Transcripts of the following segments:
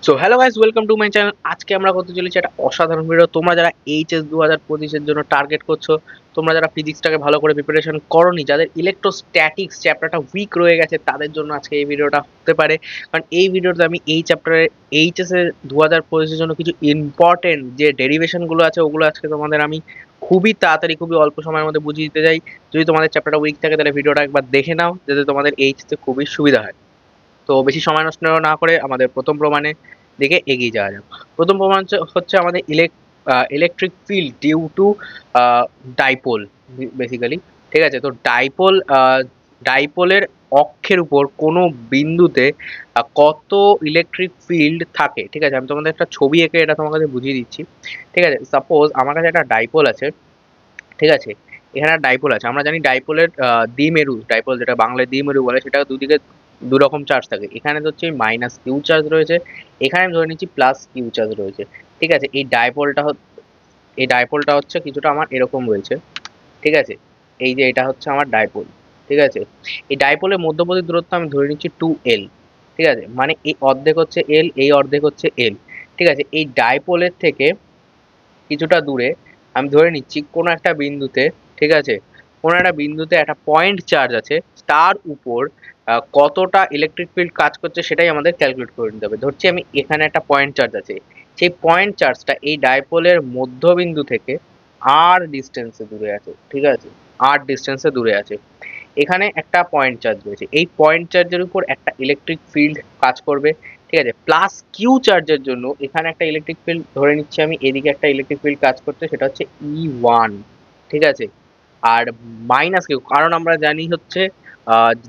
So hello guys, welcome to my channel. আজকে আমরা করতে চলেছি একটা অসাধারণ ভিডিও। তোমরা যারা এইচএস 2025 এর জন্য টার্গেট করছো, তোমরা যারা ফিজিক্সটাকে ভালো করে প্রিপারেশন করোনি, যাদের ইলেকট্রোস্ট্যাটিক্স চ্যাপ্টারটা উইক রয়ে গেছে, তাদের জন্য আজকে এই ভিডিওটা হতে পারে। কারণ এই ভিডিওতে আমি এই চ্যাপ্টারে এইচএস এর 2025 এর জন্য কিছু ইম্পর্টেন্ট যে ডেরিভেশন গুলো আছে, ওগুলো আজকে তোমাদের আমি খুবই তাড়াতাড়ি, খুবই অল্প সময়ের মধ্যে বুঝিয়ে দিতে চাই। যদি তোমাদের চ্যাপ্টারটা উইক থাকে, তাহলে ভিডিওটা একবার দেখে নাও, যাতে তোমাদের এইচএস এ খুবই সুবিধা হয়। তো বেশি সময় নষ্ট না করে আমাদের প্রথম প্রমাণে দিকে এগিয়ে যাওয়া যাক। প্রথম প্রমাণ হচ্ছে আমাদের electric field due to dipole, basically. ঠিক আছে, তো ডাইপোলের অক্ষের উপর কোনো বিন্দুতে কত ইলেকট্রিক ফিল্ড থাকে। ঠিক আছে, আমি তোমাদের একটা ছবি এঁকে এটা তোমাকে বুঝিয়ে দিচ্ছি। ঠিক আছে, সাপোজ আমার কাছে একটা ডাইপোল আছে। ঠিক আছে, এখানে একটা ডাইপোল আছে। আমরা জানি ডাইপোলের দ্বিমেরু, ডাইপোল যেটা বাংলায় দ্বিমেরু বলে, সেটা দুদিকে দু রকম চার্জ থাকে। এখানে তো হচ্ছে মাইনাস কিউ চার্জ রয়েছে, এখানে আমি ধরে নিচ্ছি প্লাস কিউ চার্জ রয়েছে। ঠিক আছে, এই ডাইপোলটা হচ্ছে কিছুটা আমার এরকম রয়েছে। ঠিক আছে, এই যে এটা হচ্ছে আমার ডাইপোল। ঠিক আছে, এই ডাইপোলের মধ্যবর্তী দূরত্ব আমি ধরে নিচ্ছি 2L। ঠিক আছে, মানে এই অর্ধেক হচ্ছে এল, এই অর্ধেক হচ্ছে এল। ঠিক আছে, এই ডাইপোলের থেকে কিছুটা দূরে আমি ধরে নিচ্ছি কোনো একটা বিন্দুতে, ঠিক আছে, কোনো একটা বিন্দুতে একটা পয়েন্ট চার্জ আছে। তার উপর কতটা ইলেকট্রিক ফিল্ড কাজ করছে সেটাই আমাদের ক্যালকুলেট করে নিতে হবে। ধরছি আমি এখানে একটা পয়েন্ট চার্জ আছে, সেই পয়েন্ট চার্জটা এই ডাইপোলের মধ্যবিন্দু থেকে আর ডিস্টেন্সে দূরে আছে। ঠিক আছে, আর ডিস্টেন্সে দূরে আছে। এখানে একটা পয়েন্ট চার্জ রয়েছে, এই পয়েন্ট চার্জের উপর একটা ইলেকট্রিক ফিল্ড কাজ করবে। ঠিক আছে, প্লাস কিউ চার্জের জন্য এখানে একটা ইলেকট্রিক ফিল্ড ধরে নিচ্ছি আমি, এদিকে একটা ইলেকট্রিক ফিল্ড কাজ করছে, সেটা হচ্ছে E1। ঠিক আছে, আর মাইনাস কিউ, কারণ আমরা জানি হচ্ছে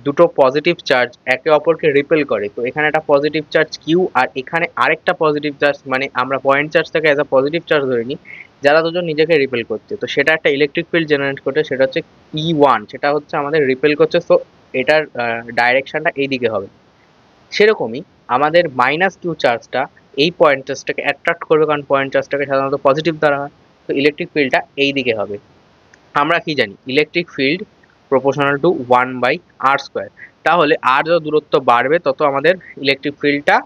দুটো পজিটিভ চার্জ একে অপরকে রিপেল করে। তো এখানে একটা পজিটিভ চার্জ কিউ, আর এখানে আরেকটা পজিটিভ চার্জ, মানে আমরা পয়েন্ট চার্জটাকে অ্যাজ আ পজিটিভ চার্জ ধরে নিই, যারা দুজন নিজেকে রিপেল করছে, তো সেটা একটা ইলেকট্রিক ফিল্ড জেনারেট করছে, সেটা হচ্ছে E1। সেটা হচ্ছে আমাদের রিপেল করছে, তো এটার ডাইরেকশনটা এইদিকে হবে। সেরকমই আমাদের মাইনাস কিউ চার্জটা এই পয়েন্ট চার্জটাকে অ্যাট্রাক্ট করবে, কারণ পয়েন্ট চার্জটাকে সাধারণত পজিটিভ দ্বারা হয়। তো ইলেকট্রিক ফিল্ডটা এই দিকে হবে। আমরা কি জানি, electric field proportional to 1/r²। তাহলে আর যত দূরত্ব বাড়বে, তত আমাদের ইলেকট্রিক ফিল্ডটা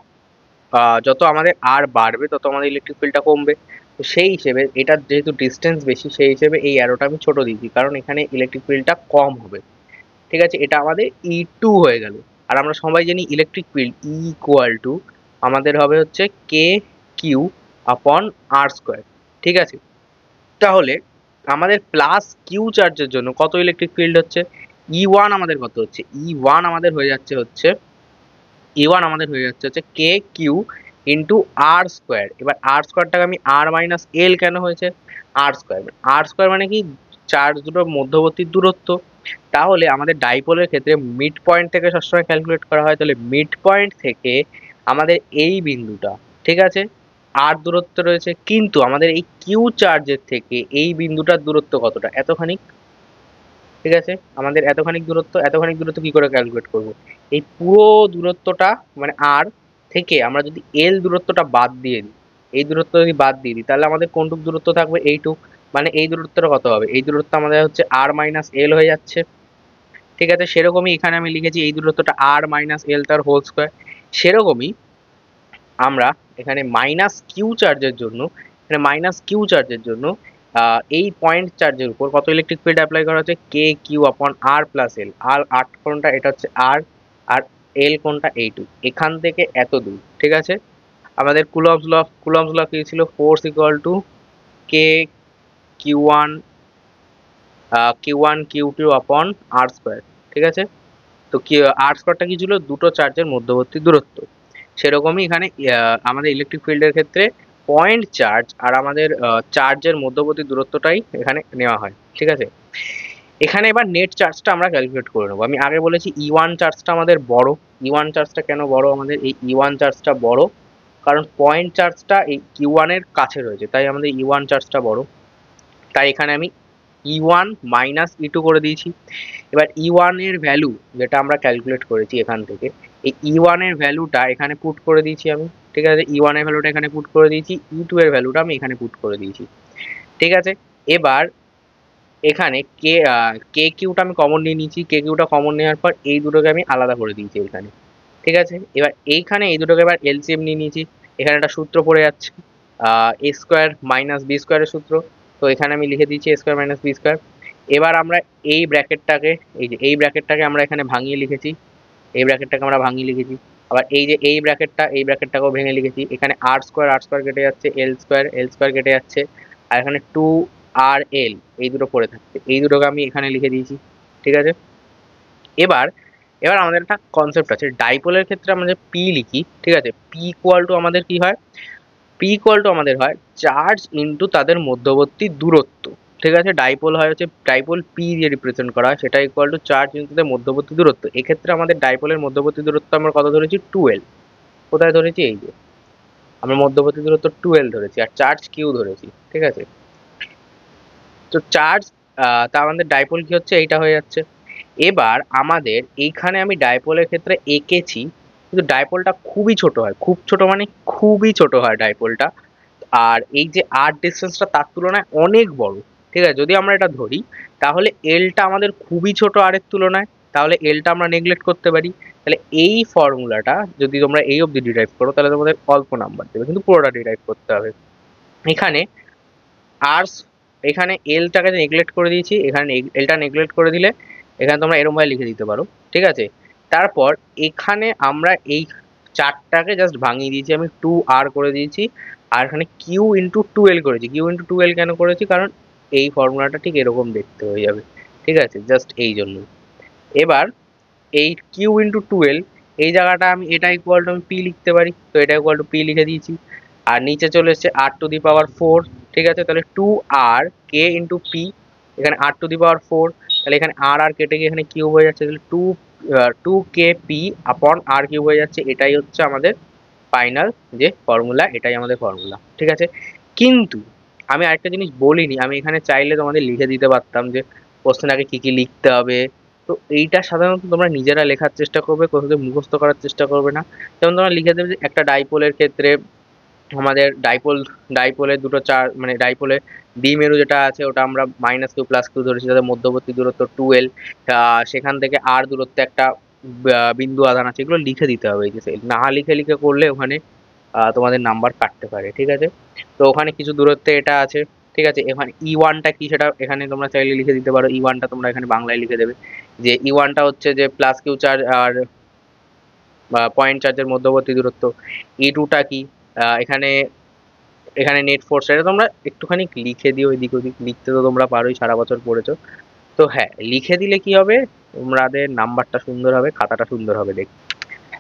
যত আমাদের আর বাড়বে, তত আমাদের ইলেকট্রিক ফিল্ডটা কমবে। তো সেই হিসেবে এটার যেহেতু ডিস্টেন্স বেশি, সেই হিসেবে এই অ্যারোটা আমি ছোট দিয়েছি, কারণ এখানে ইলেকট্রিক ফিল্ডটা কম হবে। ঠিক আছে, এটা আমাদের E2 হয়ে গেল। আর আমরা সবাই জানি ইলেকট্রিক ফিল্ড E= আমাদের হবে হচ্ছে KQ/r²। ঠিক আছে, তাহলে আমাদের প্লাস কিউ চার্জের জন্য কত ইলেকট্রিক ফিল্ড হচ্ছে, E1 আমাদের কত হচ্ছে, E1 আমাদের হয়ে যাচ্ছে হচ্ছে KQ/r²। এবার r²টাকে আমি r-l কেন হয়েছে, r² মানে কি, চার্জ দুটোর মধ্যবর্তী দূরত্ব। তাহলে আমাদের ডাইপোলের ক্ষেত্রে মিড পয়েন্ট থেকে সবসময় ক্যালকুলেট করা হয়। তাহলে মিড পয়েন্ট থেকে আমাদের এই বিন্দুটা, ঠিক আছে, আর দূরত্ব রয়েছে, কিন্তু আমাদের এই কিউ চার্জের থেকে এই বিন্দুটার দূরত্ব কতটা, এতখানি। ঠিক আছে, আমাদের এতখানি দূরত্ব কি করে ক্যালকুলেট করব, এই পুরো দূরত্বটা, মানে আর থেকে আমরা যদি এল দূরত্বটা বাদ দিয়ে দিই, এই দূরত্ব যদি বাদ দিয়ে দিই, তাহলে আমাদের কোনটুক দূরত্ব থাকবে, এইটুক। মানে এই দূরত্বটা কত হবে, এই দূরত্ব আমাদের হচ্ছে r-l হয়ে যাচ্ছে। ঠিক আছে, সেরকমই এখানে আমি লিখেছি এই দূরত্বটা r-l তার হোল স্কোয়ার। সেরকমই আমরা এখানে মাইনাস কিউ চার্জের জন্য এই পয়েন্ট চার্জের উপর কত ইলেকট্রিক ফিল্ড অ্যাপ্লাই করা হচ্ছে, KQ/r+l। আর কোনটা, এটা হচ্ছে আর, আর এল কোনটা, এইটুক, এখান থেকে এত দূর। ঠিক আছে, আমাদের কুলম্বস ল কি ছিল, force equal two K Q1 Q2/r²। ঠিক আছে, তো কি r² কি ছিল, দুটো চার্জের মধ্যবর্তী দূরত্ব। সেরকমই এখানে আমাদের ইলেকট্রিক ফিল্ডের ক্ষেত্রে পয়েন্ট চার্জ আর আমাদের চার্জের মধ্যবর্তী দূরত্বটাই এখানে নেওয়া হয়। ঠিক আছে, এখানে এবার নেট চার্জটা আমরা ক্যালকুলেট করে নেবো। আমি আগে বলেছি E1 চার্জটা আমাদের বড়। E1 চার্জটা কেন বড়, আমাদের এই E1 চার্জটা বড় কারণ পয়েন্ট চার্জটা এই Q1 এর কাছে রয়েছে, তাই আমাদের E1 চার্জটা বড়। তাই এখানে আমি E1 - E2 করে দিয়েছি। এবার E1 এর ভ্যালু যেটা আমরা ক্যালকুলেট করেছি এখান থেকে, এই E1 এর ভ্যালুটা এখানে পুট করে দিয়েছি আমি। ঠিক আছে, E1 এর ভ্যালুটা এখানে পুট করে দিয়েছি, E2 এর ভ্যালুটা আমি এখানে পুট করে দিয়েছি। ঠিক আছে, এবার এখানে কে কিউটা আমি কমন নিয়ে নিয়েছি, কে কিউটা কমন নেওয়ার পর এই দুটোকে আমি আলাদা করে দিয়েছি এখানে। ঠিক আছে, এবার এইখানে এই দুটোকে এবার এলসিএম নিয়ে নিয়েছি। এখানে একটা সূত্র পড়ে যাচ্ছে, এ স্কোয়ার মাইনাস বি স্কোয়ারের সূত্র। তো এখানে আমি লিখে দিচ্ছি এ স্কোয়ার মাইনাস বি স্কোয়ার। এবার আমরা এই ব্র্যাকেটটাকে, এই যে এই ব্র্যাকেটটাকে আমরা এখানে ভাঙিয়ে লিখেছি, এই ব্র্যাকেটটাকে আমরা ভাঙিয়ে লিখেছি। আবার এই যে এই ব্র্যাকেটটা, এই ব্র্যাকেটটাকেও ভেঙে লিখেছি। এখানে আর স্কোয়ার কেটে যাচ্ছে, এল স্কোয়ার কেটে যাচ্ছে, আর এখানে টু আর এল এই দুটো পড়ে থাকছে, এই দুটোকে আমি এখানে লিখে দিয়েছি। ঠিক আছে, এবার এবার আমাদের একটা কনসেপ্ট আছে, ডাইপোলের ক্ষেত্রে আমরা যে পি লিখি, ঠিক আছে, পি ইকুয়াল টু আমাদের কি হয়, পি ইকুয়াল টু আমাদের হয় চার্জ ইন্টু তাদের মধ্যবর্তী দূরত্ব। ঠিক আছে, ডাইপোল হয় হচ্ছে, ডাইপোল পি দিয়ে রিপ্রেজেন্ট করা হয়, সেটা ইকুয়াল টু চার্জ ইন্টু তাদের মধ্যবর্তী দূরত্ব। এক্ষেত্রে আমাদের ডাইপোলের মধ্যবর্তী দূরত্ব আমরা কত ধরেছি, 12। কোথায় ধরেছি, এই যে আমরা মধ্যবর্তী দূরত্ব 12 ধরেছি, আর চার্জ কিউ ধরেছি। ঠিক আছে, তো চার্জ, তা আমাদের ডাইপোল কি হচ্ছে, এইটা হয়ে যাচ্ছে। এবার আমাদের এইখানে আমি ডাইপোলের ক্ষেত্রে এঁকেছি, কিন্তু ডাইপোলটা খুবই ছোট হয়, খুব ছোট মানে খুবই ছোট হয় ডাইপোলটা। আর এই যে আর ডিস্টেন্সটা তার তুলনায় অনেক বড়। ঠিক আছে, যদি আমরা এটা ধরি, তাহলে এলটা আমাদের খুবই ছোট আর এর তুলনায়, তাহলে এলটা আমরা নেগলেক্ট করতে পারি। তাহলে এই ফর্মুলাটা যদি তোমরা এই অবধি ডিরাইভ করো, তাহলে তোমাদের অল্প নাম্বার দেবে, কিন্তু পুরোটা ডিরাইভ করতে হবে। এখানে আর, এখানে এলটাকে নেগলেক্ট করে দিয়েছি, এখানে এলটা নেগলেক্ট করে দিলে এখানে তোমরা এরম ভাবে লিখে দিতে পারো। ঠিক আছে, তারপর এখানে আমরা এই চারটাকে জাস্ট ভাঙিয়ে দিয়েছি, আমি টু আর করে দিয়েছি, আর এখানে কিউ ইন্টু টু এল করেছি। কিউ ইন্টু টু এল কেন করেছি, কারণ এই ফর্মুলাটা ঠিক এরকম দেখতে হয়ে যাবে। ঠিক আছে, জাস্ট এই জন্য। এবার এই কিউ ইন্টু টুয়েলভ, এই জায়গাটা আমি এটা ইকুয়াল টু আমি পি লিখতে পারি, তো এটা ইকুয়াল টু পি লিখে দিয়েছি। আর নিচে চলে এসছে আর টু দি পাওয়ার ফোর। ঠিক আছে, তাহলে টু আর কে ইন্টু পি, এখানে আর টু দি পাওয়ার ফোর, তাহলে এখানে আর আর কেটে গিয়ে এখানে কিউব হয়ে যাচ্ছে, তাহলে টু কে পি আপন আর কিউব হয়ে যাচ্ছে। এটাই হচ্ছে আমাদের ফাইনাল যে ফর্মুলা, এটাই আমাদের ফর্মুলা। ঠিক আছে, কিন্তু আমি আরেকটা জিনিস বলিনি, আমি এখানে চাইলে তোমাদের লিখে দিতে পারতাম যে কোশ্চেন আগে কি কি লিখতে হবে। তো এইটা সাধারণত তোমরা নিজেরা লেখার চেষ্টা করবে, কোথাও মুখস্থ করার চেষ্টা করবে না। যেমন তোমরা লিখে দেবে যে একটা ডাইপোলের ক্ষেত্রে আমাদের ডাইপোলের দুটো চার, মানে ডাইপোলের দ্বিমেরু যেটা আছে ওটা আমরা মাইনাস কিউ প্লাস কিউ ধরেছি, তাদের মধ্যবর্তী দূরত্ব 12। সেখান থেকে আর দূরত্বে একটা বিন্দু আধান আছে, এগুলো লিখে দিতে হবে। এই যে না লিখে লিখে করলে ওখানে তোমাদের নাম্বার কাটতে পারে। ঠিক আছে, তো ওখানে কিছু দূরত্বে এটা আছে। ঠিক আছে, এখানে ই ওয়ানটা কি সেটা এখানে তোমরা চাইলে লিখে দিতে পারো, ই ওয়ানটা তোমরা এখানে বাংলায় লিখে দেবে, যে ই ওয়ানটা হচ্ছে যে প্লাস কিউ চার্জ আর পয়েন্ট চার্জের মধ্যবর্তী দূরত্ব। ই টুটা কি, এখানে এখানে নেট ফোর্স, এটা তোমরা একটুখানি লিখে দিও, এদিক ওদিক লিখতে তো তোমরা পারোই, সারা বছর পড়েছো। তো হ্যাঁ, লিখে দিলে কি হবে, তোমাদের নাম্বারটা সুন্দর হবে, খাতাটা সুন্দর হবে দেখতে।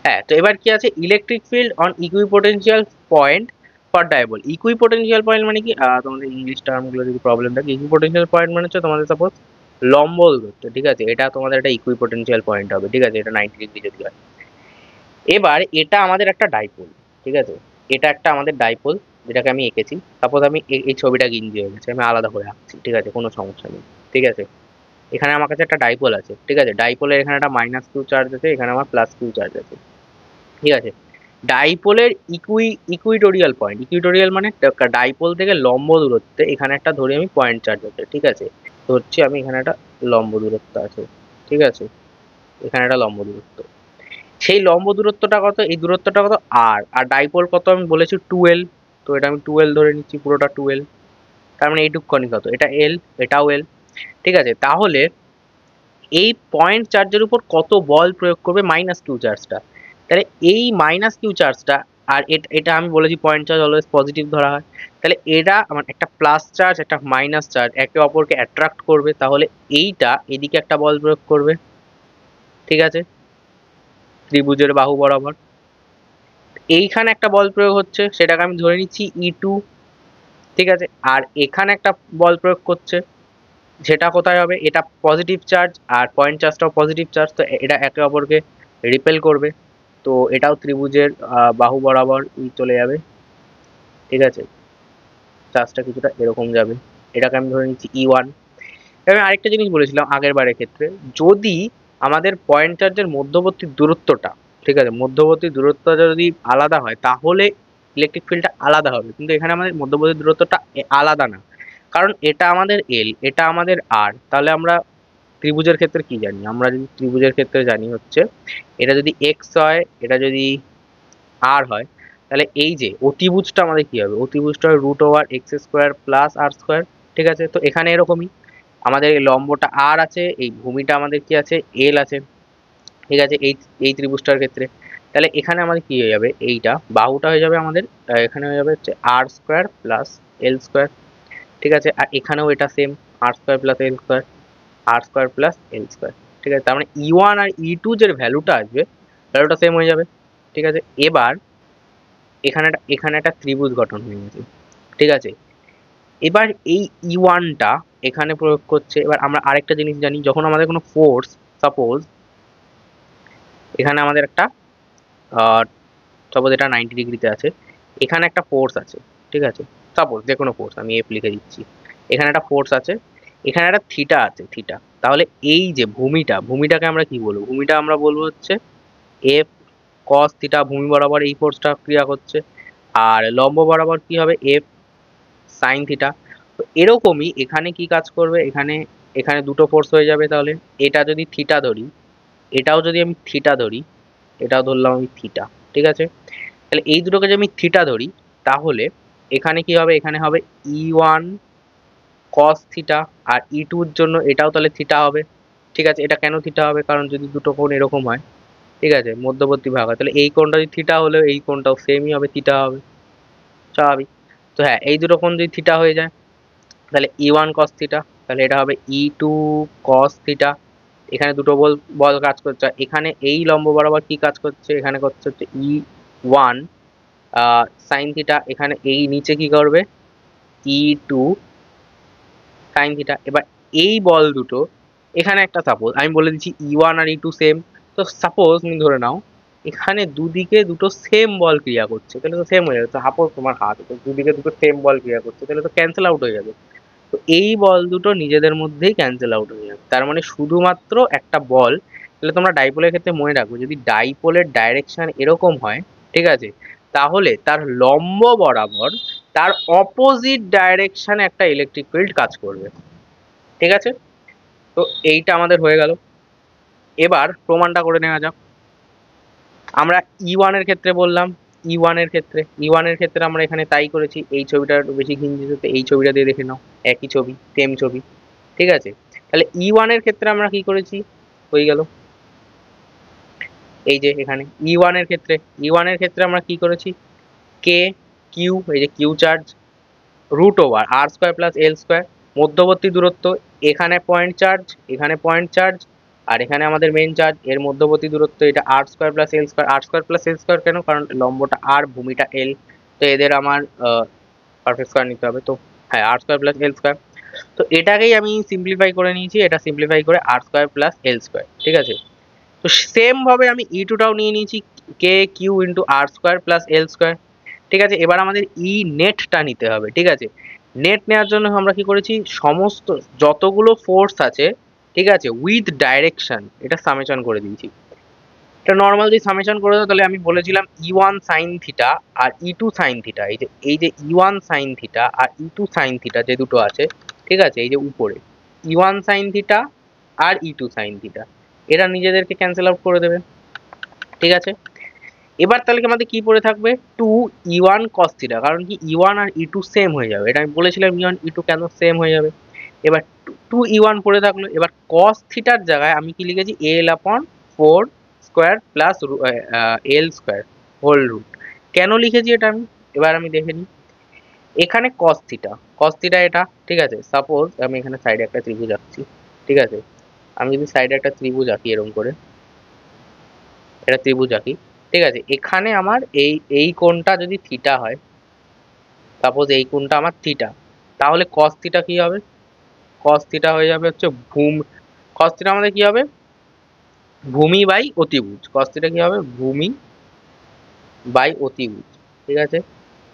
হ্যাঁ, তো এবার কি আছে, electric field on equipotential point for dipole. Equipotential point মানে কি, তোমাদের ইংলিশ টার্মগুলো যদি প্রবলেম থাকে, ইকুইপোটেনশিয়াল পয়েন্ট মানে হচ্ছে তোমাদের সাপোজ লম্ব দূরত্ব। ঠিক আছে, এটা তোমাদের একটা ইকুইপোটেনশিয়াল পয়েন্ট হবে। ঠিক আছে, এটা 90 ডিগ্রি যদি হয়। এবার এটা আমাদের একটা ডাইপোল। ঠিক আছে, এটা একটা আমাদের ডাইপোল, যেটাকে আমি এঁকেছি। সাপোজ আমি এই ছবিটা গিঞ্জি হয়ে গেছে, আমি আলাদা করে আঁকছি। ঠিক আছে, কোনো সমস্যা নেই। ঠিক আছে, এখানে আমার কাছে একটা ডাইপোল আছে। ঠিক আছে, ডাইপোলের এখানে একটা মাইনাস কিউ চার্জ আছে, এখানে আমার প্লাস কিউ চার্জ আছে। ঠিক আছে, ডাইপোলের ইকুইটোরিয়াল পয়েন্ট, ইকুইটোরিয়াল মানে ডাইপোল থেকে লম্ব দূরত্বে এখানে একটা ধরি আমি পয়েন্ট চার্জ আছে। ঠিক আছে, ধরছি আমি এখানে একটা লম্ব দূরত্ব আছে। ঠিক আছে, এখানে একটা লম্ব দূরত্ব, সেই লম্ব দূরত্বটা কত, এই দূরত্বটা কত আর, আর ডাইপোল কত আমি বলেছি 12। তো এটা আমি 12 ধরে নিচ্ছি, পুরোটা 12। তার মানে এইটুকুনি কত, এটা এল, এটাও এল। ঠিক আছে, তাহলে এই পয়েন্ট চার্জের উপর কত বল প্রয়োগ করবে, মাইনাস কিউ চার্জটা। তাহলে এই মাইনাস কিউ চার্জটা, আর এটা আমি বলেছি পয়েন্ট চার্জ অলওয়েজ পজিটিভ ধরা হয়, তাহলে এটা আমার একটা প্লাস চার্জ একটা মাইনাস চার্জ একে অপরকে অ্যাট্রাক্ট করবে, তাহলে এইটা এদিকে একটা বল প্রয়োগ করবে। ঠিক আছে, ত্রিভুজের বাহু বরাবর এইখানে একটা বল প্রয়োগ হচ্ছে, সেটাকে আমি ধরে নিচ্ছি ই2। ঠিক আছে, আর এখানে একটা বল প্রয়োগ করছে, সেটা কোথায় হবে, এটা পজিটিভ চার্জ আর পয়েন্ট চার্জটাও পজিটিভ চার্জ, তো এটা একে অপরকে রিপেল করবে। তো এটাও ত্রিভুজের বাহু বরাবর চলে যাবে। ঠিক আছে, চার্জটা কিছুটা এরকম যাবে, এটাকে আমি ধরে নিচ্ছি ই1। আমি আরেকটা জিনিস বলেছিলাম আগের বারের ক্ষেত্রে, যদি আমাদের পয়েন্ট চার্জের মধ্যবর্তী দূরত্বটা, ঠিক আছে, মধ্যবর্তী দূরত্বটা যদি আলাদা হয়, তাহলে ইলেকট্রিক ফিল্ডটা আলাদা হবে। কিন্তু এখানে আমাদের মধ্যবর্তী দূরত্বটা আলাদা না, কারণ এটা আমাদের এল, এটা আমাদের আর। তাহলে আমরা ত্রিভুজের ক্ষেত্রে কি জানি, আমরা যদি ত্রিভুজের ক্ষেত্রে জানি হচ্ছে, এটা যদি এক্স হয়, এটা যদি আর হয়, তাহলে এই যে অতিভুজটা আমাদের কি হবে, অতিভুজটা হবে root over x square plus r square. ঠিক আছে, তো এখানে এরকমই আমাদের এই লম্বটা আর আছে, এই ভূমিটা আমাদের কি আছে, এল আছে। ঠিক আছে, এই এই ত্রিভুজটার ক্ষেত্রে তাহলে এখানে আমাদের কি হয়ে যাবে, এইটা বাহুটা হয়ে যাবে আমাদের এখানে হয়ে যাবে হচ্ছে আর স্কোয়ার প্লাস এল স্কোয়ার। ঠিক আছে, আর এখানেও এটা সেম, আর স্কোয়ার প্লাস এল স্কোয়ার, আর স্কোয়ার প্লাস এল স্কোয়ার। ঠিক আছে, তার মানে ই ওয়ান আর ই টু যে ভ্যালুটা আসবে, ভ্যালুটা সেম হয়ে যাবে। ঠিক আছে, এবার এখানে একটা ত্রিভুজ গঠন হয়ে গেছে। ঠিক আছে, এবার এই ই ওয়ানটা এখানে প্রয়োগ করছে। এবার আমরা আরেকটা জিনিস জানি, যখন আমাদের কোনো ফোর্স, সাপোজ এখানে আমাদের একটা সাপোজ এটা 90 ডিগ্রিতে আছে, এখানে একটা ফোর্স আছে। ঠিক আছে, সাপোজ যে কোনো ফোর্স, আমি এফ লিখে দিচ্ছি, এখানে একটা ফোর্স আছে, এখানে একটা থিটা আছে, থিটা। তাহলে এই যে ভূমিটাকে আমরা কি বলবো, ভূমিটা আমরা বলবো হচ্ছে এফ কস থিটা, ভূমি বরাবর এই ফোর্সটা ক্রিয়া করছে। আর লম্ব বরাবর কি হবে, এফ সাইন থিটা। তো এরকমই এখানে কি কাজ করবে, এখানে এখানে দুটো ফোর্স হয়ে যাবে। তাহলে এটা যদি থিটা ধরি, এটাও যদি আমি থিটা ধরি, এটাও ধরলাম আমি থিটা। ঠিক আছে, তাহলে এই দুটোকে যদি আমি থিটা ধরি, তাহলে এখানে কি হবে, এখানে হবে ই ওয়ান কস থিটা, আর ই টুর জন্য এটাও তাহলে থিটা হবে। ঠিক আছে, এটা কেন থিটা হবে, কারণ যদি দুটো কোণ এরকম হয়, ঠিক আছে, মধ্যবর্তী ভাগ হয়, তাহলে এই কোণটা যদি থিটা হলেও এই কোণটাও সেমই হবে, থিটা হবে, স্বাভাবিক। তো হ্যাঁ, এই দুটো কোণ যদি থিটা হয়ে যায়, তাহলে ই ওয়ান কস থিটা, তাহলে এটা হবে ই টু কস থিটা। এখানে দুটো বল বল কাজ করছে, আর এখানে এই লম্ব বরাবর কি কাজ করছে, এখানে করছে হচ্ছে ই ওয়ান সাইন থিটা, এখানে এই নিচে কি করবে, ই টু সাইন থিটা। এবার এই বল দুটো এখানে একটা, সাপোজ আমি বলে দিচ্ছি ই ওয়ান আর ই টু সেম। তো সাপোজ তুমি ধরে নাও এখানে দুদিকে দুটো সেম বল ক্রিয়া করছে, তাহলে তো সেম হয়ে যাবে। তো সাপোজ তোমার হাত, তো দুদিকে দুটো সেম বল ক্রিয়া করছে, তাহলে তো ক্যান্সেল আউট হয়ে যাবে। তো এই বল দুটো নিজেদের মধ্যেই ক্যান্সেল আউট হয়ে যাবে, তার মানে শুধুমাত্র একটা বল। তাহলে তোমরা ডাইপোলের ক্ষেত্রে মনে রাখবে, যদি ডাইপোলের ডাইরেকশন এরকম হয়, ঠিক আছে, তাহলে তার লম্ব বরাবর তার অপোজিট ডাইরেকশনে একটা ইলেকট্রিক ফিল্ড কাজ করবে। ঠিক আছে, তো এইটা আমাদের হয়ে গেল। এবার প্রমাণটা করে নেওয়া যাক। আমরা ই ওয়ানের ক্ষেত্রে বললাম, ই ওয়ানের ক্ষেত্রে আমরা এখানে তাই করেছি। এই ছবিটা একটু বেশি ঘিঞ্জিত, তো এই ছবিটা দিয়ে দেখে নাও, একই ছবি, সেম ছবি। ঠিক আছে, তাহলে ই ওয়ানের ক্ষেত্রে আমরা কি করেছি, হয়ে গেল এই যে এখানে ই ওয়ানের ক্ষেত্রে আমরা কি করেছি, কে কিউ, এই যে কিউ চার্জ, রুট ওভার আর স্কোয়ার প্লাস এল স্কোয়ার, মধ্যবর্তী দূরত্ব, এখানে পয়েন্ট চার্জ, এখানে পয়েন্ট চার্জ, আর এখানে আমাদের মেইন চার্জ, এর মধ্যবর্তী দূরত্ব এটা আর স্কোয়ার প্লাস এল স্কোয়ার। আর স্কোয়ার প্লাস এল স্কোয়ার কেন, কারণ লম্বটা আর, ভূমিটা এল, তো এদের আমার পারফেক্ট স্কোয়ার নিতে হবে। তো হ্যাঁ, আর স্কোয়ার প্লাস এল স্কোয়ার। তো এটাকেই আমি সিম্পলিফাই করে নিয়েছি, এটা সিম্পলিফাই করে আর স্কোয়ার প্লাস এল স্কোয়ার। ঠিক আছে, তো সেম ভাবে আমি ই টুটাও নিয়ে নিয়েছি, কে কিউ ইন্টু আর স্কোয়ার প্লাস এল স্কোয়ার। ঠিক আছে, এবার আমাদের ই নেটটা নিতে হবে। ঠিক আছে, নেট নেওয়ার জন্য আমরা কি করেছি, সমস্ত যতগুলো ফোর্স আছে, ঠিক আছে, উইথ ডাইরেকশন এটা সামেশন করে দিয়েছি। এটা নর্মাল যদি সামেশন করে দাও, তাহলে আমি বলেছিলাম ই ওয়ান সাইন থিটা আর ই টু সাইন থিটা, এই যে ই ওয়ান সাইন থিটা আর ই টু সাইন থিটা যে দুটো আছে, ঠিক আছে, এই যে উপরে ই ওয়ান সাইন থিটা আর ই টু সাইন থিটা, এরা নিজেদেরকে ক্যান্সেল আউট করে দেবে। ঠিক আছে, এবার তাহলে কি আমাদের কি পড়ে থাকবে, two E one cos theta, কারণ কি ই ওয়ান আর ই টু সেম হয়ে যাবে, এটা আমি বলেছিলাম ই ওয়ান ই টু কেন সেম হয়ে যাবে। এবার টু ই ওয়ান পড়ে থাকলো, এবার কস থিটার জায়গায় আমি কি লিখেছি, এল আপন four square plus l square whole root. কেন লিখেছি এটা আমি, এবার আমি দেখে নিই। এখানে কস থিটা এটা, ঠিক আছে, সাপোজ আমি এখানে সাইডে একটা ত্রিভুজ আঁকছি। ঠিক আছে, আমি যদি সাইডে একটা ত্রিভুজ আঁকি এরকম করে, এটা ত্রিভুজ আঁকি, ঠিক আছে, এখানে আমার এই কোণটা যদি থিটা হয়, সাপোজ এই কোণটা আমার থিটা, তাহলে কস থিটা কি হবে, কস থিটা হয়ে যাবে হচ্ছে কস থিটা আমাদের কি হবে, ভূমি বাই অতিভুজ। কস থিটা কি হবে, ভূমি বাই অতিভুজ। ঠিক আছে,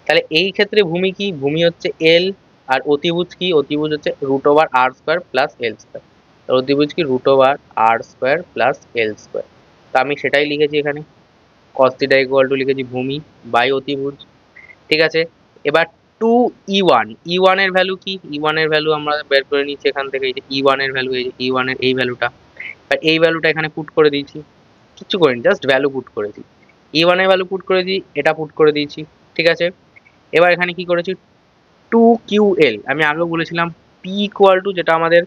তাহলে এই ক্ষেত্রে ভূমি কি, ভূমি হচ্ছে এল, আর অতিভুজ কি, অতিভুজ হচ্ছে রুট ওভার আর স্কোয়ার প্লাস এল স্কোয়ার। অতিভুজ কি, রুট ওভার আর স্কোয়ার প্লাস এল স্কোয়ার। তা আমি সেটাই লিখেছি এখানে, কস থিটা ইকুয়াল টু লিখেছি ভূমি বাই অতিভুজ। ঠিক আছে, এবার টু ই ওয়ান এর ভ্যালু কি, ই ওয়ান এর ভ্যালু আমরা বের করে নিচ্ছি এখান থেকে, এই যে ই ওয়ান এর ভ্যালু, এই যে ই ওয়ান এর এই ভ্যালুটা, আর এই ভ্যালুটা এখানে পুট করে দিয়েছি, কিচ্ছু করিনি, জাস্ট ভ্যালু পুট করেছি। E1 এর ভ্যালু পুট করে দিই, এটা পুট করে দিয়েছি, ঠিক আছে। এবার এখানে কি করেছি, 2QL, আমি আগেও বলেছিলাম P ইকুয়াল টু যেটা আমাদের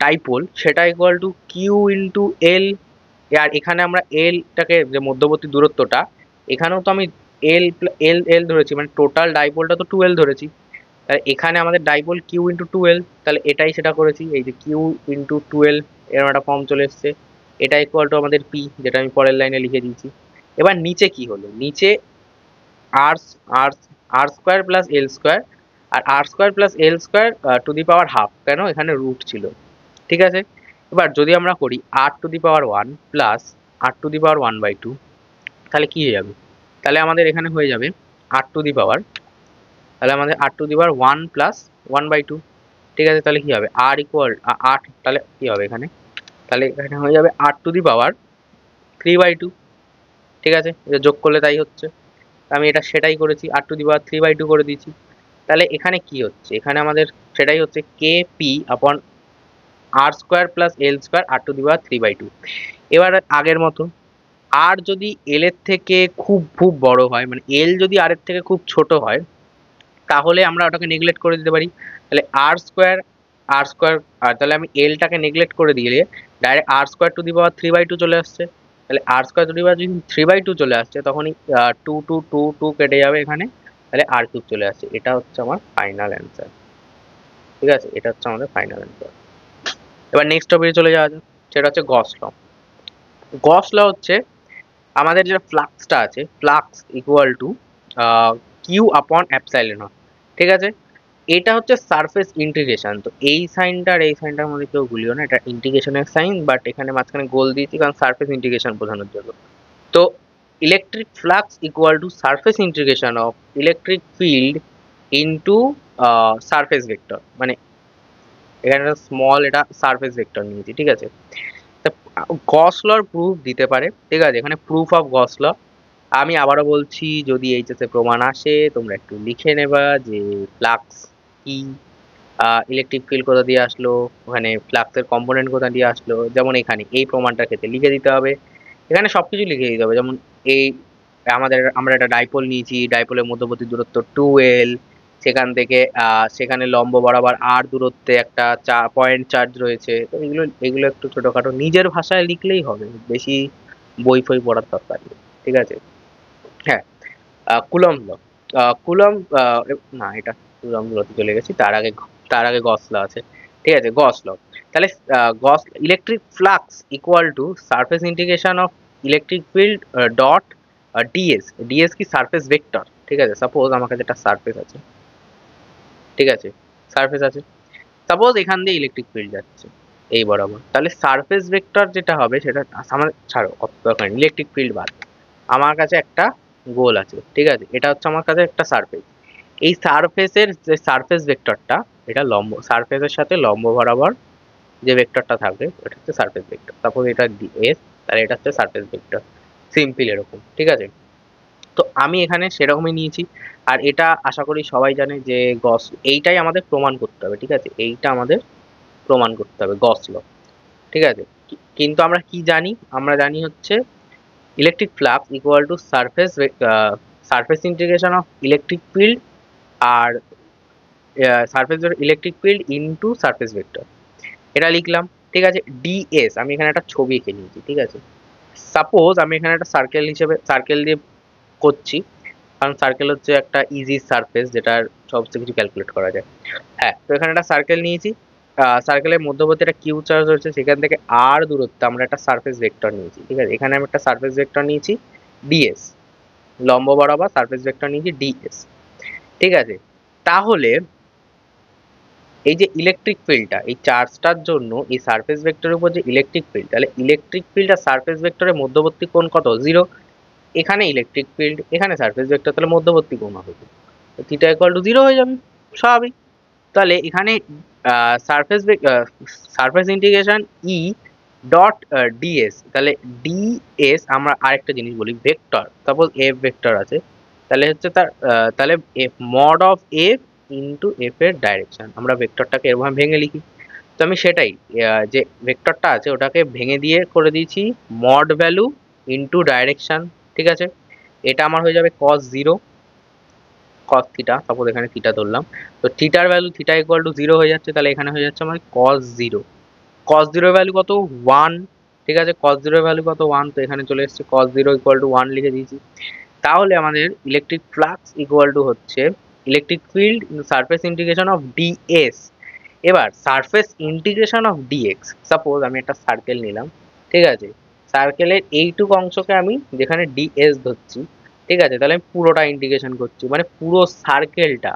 ডাইপোল, সেটা equal to Q into L. আর এখানে আমরা এলটাকে, যে মধ্যবর্তী দূরত্বটা, এখানেও তো আমি এল এল এল ধরেছি, মানে টোটাল ডাইপোলটা তো 2L ধরেছি। তাহলে এখানে আমাদের ডাইপোল কিউ ইন্টু 2L, তাহলে এটাই সেটা করেছি, এই যে কিউ ইন্টু 2L, এরকম একটা ফর্ম চলে এসছে। এটা ইকুয়াল টু আমাদের পি, যেটা আমি পরের লাইনে লিখে দিয়েছি। এবার নিচে কি হলো, নিচে r r r square plus l square, r r square plus l square to the power half, কেন এখানে রুট ছিল, ঠিক আছে। এবার যদি আমরা করি r to the power 1 plus r to the power 1/2, তাহলে কি হয়ে যাবে, তাহলে আমাদের এখানে হয়ে যাবে আর টু দি পাওয়ার, তাহলে আমাদের আর টু দি পাওয়ার 1 প্লাস 1/2, ঠিক আছে। তাহলে কি হবে, আর ইকুয়াল 8, তাহলে কি হবে এখানে, তাহলে এখানে হয়ে যাবে আর টু দি পাওয়ার 3/2, ঠিক আছে। এটা যোগ করলে তাই হচ্ছে, আমি এটা সেটাই করেছি, আর টু দি পাওয়ার 3/2 করে দিয়েছি। তাহলে এখানে কি হচ্ছে, এখানে আমাদের সেটাই হচ্ছে k p upon R square plus l square r to the power 3/2। এবার আগের মতো, আর যদি এল এর থেকে খুব খুব বড় হয়, মানে এল যদি আর এর থেকে খুব ছোট হয়, তাহলে আমরা ওটাকে নেগলেক্ট করে দিতে পারি। তাহলে আর স্কোয়ার, আর তাহলে আমি এলটাকে নেগলেক্ট করে দিলে direct r square to the power 3/2 চলে আসছে। তাহলে আর স্কোয়ার টু দি পাওয়ার যদি 3/2 চলে আসছে, তখনই টু টু টু টু কেটে যাবে এখানে, তাহলে আর কিউব চলে আসছে। এটা হচ্ছে আমার ফাইনাল অ্যান্সার, ঠিক আছে, এটা হচ্ছে আমাদের ফাইনাল অ্যান্সার। এবার নেক্সট টপিকে চলে যাওয়া যাক, সেটা হচ্ছে গস ল। গস ল হচ্ছে আমাদের যে ফ্লাক্সটা আছে, ফ্লাক্স ইকুয়াল টু কিউ আপন অ্যাপসাইলন নট, ঠিক আছে। এটা হচ্ছে সারফেস ইন্টিগ্রেশন। তো এই সাইনটা আর এই সাইনটার মধ্যে কেউ ভুলিও না, এটা ইন্টিগ্রেশনের সাইন, বাট এখানে মাঝখানে গোল দিয়েছি কারণ সারফেস ইন্টিগ্রেশন বোঝানোর জন্য। তো electric flux equal to surface integration of electric field into surface vector, মানে এখানে একটা স্মল এটা সারফেস ভেক্টর নিয়েছি, ঠিক আছে। গস লর প্রুফ দিতে পারে, ঠিক আছে, এখানে প্রুফ অফ গস ল। আমি আবারও বলছি, যদি এইচএসে প্রমাণ আসে তোমরা একটু লিখে নেবা যে ফ্লাক্স কি, ইলেকট্রিক ফিল্ড কোথা দিয়ে আসলো, ওখানে ফ্লাক্সের কম্পোনেন্ট কোথা দিয়ে আসলো, যেমন এখানে এই প্রমাণটার ক্ষেত্রে লিখে দিতে হবে। এখানে সবকিছু লিখে দিতে হবে, যেমন এই আমরা একটা ডাইপোল নিয়েছি, ডাইপোলের মধ্যবর্তী দূরত্ব 2L, সেখান থেকে সেখানে লম্ব বরাবর আর দূরত্বে একটা পয়েন্ট চার্জ রয়েছে। তো এগুলো এগুলো একটু ছোটখাটো নিজের ভাষায় লিখলেই হবে, বেশি বই ফই পড়ার দরকার নেই, ঠিক আছে। হ্যাঁ, কুলম ল, কুলম, না এটা কুলম লতে চলে গেছি, তার আগে গস ল আছে, ঠিক আছে, গস ল। তাহলে Gauss electric flux equal to surface integration of electric field dot ds. Ds কি সারফেস ভেক্টর, ঠিক আছে। সাপোজ আমার কাছে একটা সারফেস আছে, ঠিক আছে, সারফেস আছে, সাপোজ এখান দিয়ে ইলেকট্রিক ফিল্ড যাচ্ছে এই বরাবর, তাহলে সারফেস ভেক্টর যেটা হবে সেটা, আমার ছাড়ো অত দরকার নেই, ইলেকট্রিক ফিল্ড বাদ, আমার কাছে একটা গোল আছে, ঠিক আছে, এটা হচ্ছে আমার কাছে একটা সারফেস। এই সারফেসের যে সারফেস ভেক্টরটা, এটা লম্ব সারফেসের সাথে লম্ব বরাবর যে ভেক্টরটা থাকবে ওটা হচ্ছে সারফেস ভেক্টর। সাপোজ এটা এস, তাহলে এটা হচ্ছে সারফেস ভেক্টর, সিম্পল এরকম, ঠিক আছে। তো আমি এখানে সেরকমই নিয়েছি। আর এটা আশা করি সবাই জানে যে গস, এইটাই আমাদের প্রমাণ করতে হবে, ঠিক আছে, এইটা আমাদের প্রমাণ করতে হবে গস ল, ঠিক আছে। কিন্তু আমরা কি জানি, আমরা জানি হচ্ছে electric flux equal to surface integration of electric field, আর surface electric field into surface vector, এটা লিখলাম, ঠিক আছে। ডিএস আমি এখানে একটা ছবি এঁকে নিয়েছি, ঠিক আছে। সাপোজ আমি এখানে একটা সার্কেল দিয়ে করছি, কারণ সার্কেল হচ্ছে একটা ইজি সারফেস যেটার সমস্ত কিছু ক্যালকুলেট করা যায়। হ্যাঁ, তো এখানে একটা সার্কেল নিয়েছি, সার্কেলের মধ্যবর্তী একটা কিউ চার্জ হচ্ছে, সেখান থেকে আর দূরত্বে আমরা একটা সারফেস ভেক্টর নিয়েছি, ঠিক আছে। এখানে আমি একটা সারফেস ভেক্টর নিয়েছি ডিএস, লম্ব বরাবর সারফেস ভেক্টর নিয়েছি ডিএস, ঠিক আছে। তাহলে এই যে ইলেকট্রিক ফিল্ডটা, এই চার্জটার জন্য এই সারফেস ভেক্টরের উপর যে ইলেকট্রিক ফিল্ড, তাহলে ইলেকট্রিক ফিল্ড আর সারফেস ভেক্টরের মধ্যবর্তী কোণ কত, 0। এখানে ইলেকট্রিক ফিল্ড, এখানে সারফেস ভেক্টর, তাহলে মধ্যবর্তী কোণ হবে থিটা ইকুয়াল টু 0 হয়ে যাবে, স্বাভাবিক। তাহলে এখানে surface surface integration E dot DS, তাহলে ডিএস আমরা আরেকটা জিনিস বলি, ভেক্টর, সাপোজ এফ ভেক্টর আছে, তাহলে হচ্ছে তাহলে F mod of F into F এর ডাইরেকশন, আমরা ভেক্টরটাকে এরকম ভেঙে লিখি। তো আমি সেটাই, যে ভেক্টরটা আছে ওটাকে ভেঙে দিয়ে করে দিয়েছি মড ভ্যালু ইন্টু ডাইরেকশন, ঠিক আছে। এটা আমার হয়ে যাবে cos 0 cos থিটা, সাপোজ এখানে থিটা ধরলাম। তো থিটার ভ্যালু থিটা ইকুয়াল টু 0 হয়ে যাচ্ছে, তাহলে এখানে হয়ে যাচ্ছে আমার cos 0। cos 0 এর ভ্যালু কত 1, ঠিক আছে। cos 0 এর ভ্যালু কত 1, তো এখানে চলে এসেছে cos 0 ইকুয়াল টু 1 লিখে দিয়েছি। তাহলে আমাদের ইলেকট্রিক ফ্লাক্স ইকুয়াল টু হচ্ছে electric field surface integration of ds. এবার surface integration of dx, suppose আমি একটা সার্কেল নিলাম, ঠিক আছে। সার্কেলের এইটুকু অংশকে আমি যেখানে ডিএস ধরছি, ঠিক আছে, তাহলে আমি পুরোটা ইন্টিগ্রেশন করছি, মানে পুরো সার্কেলটা,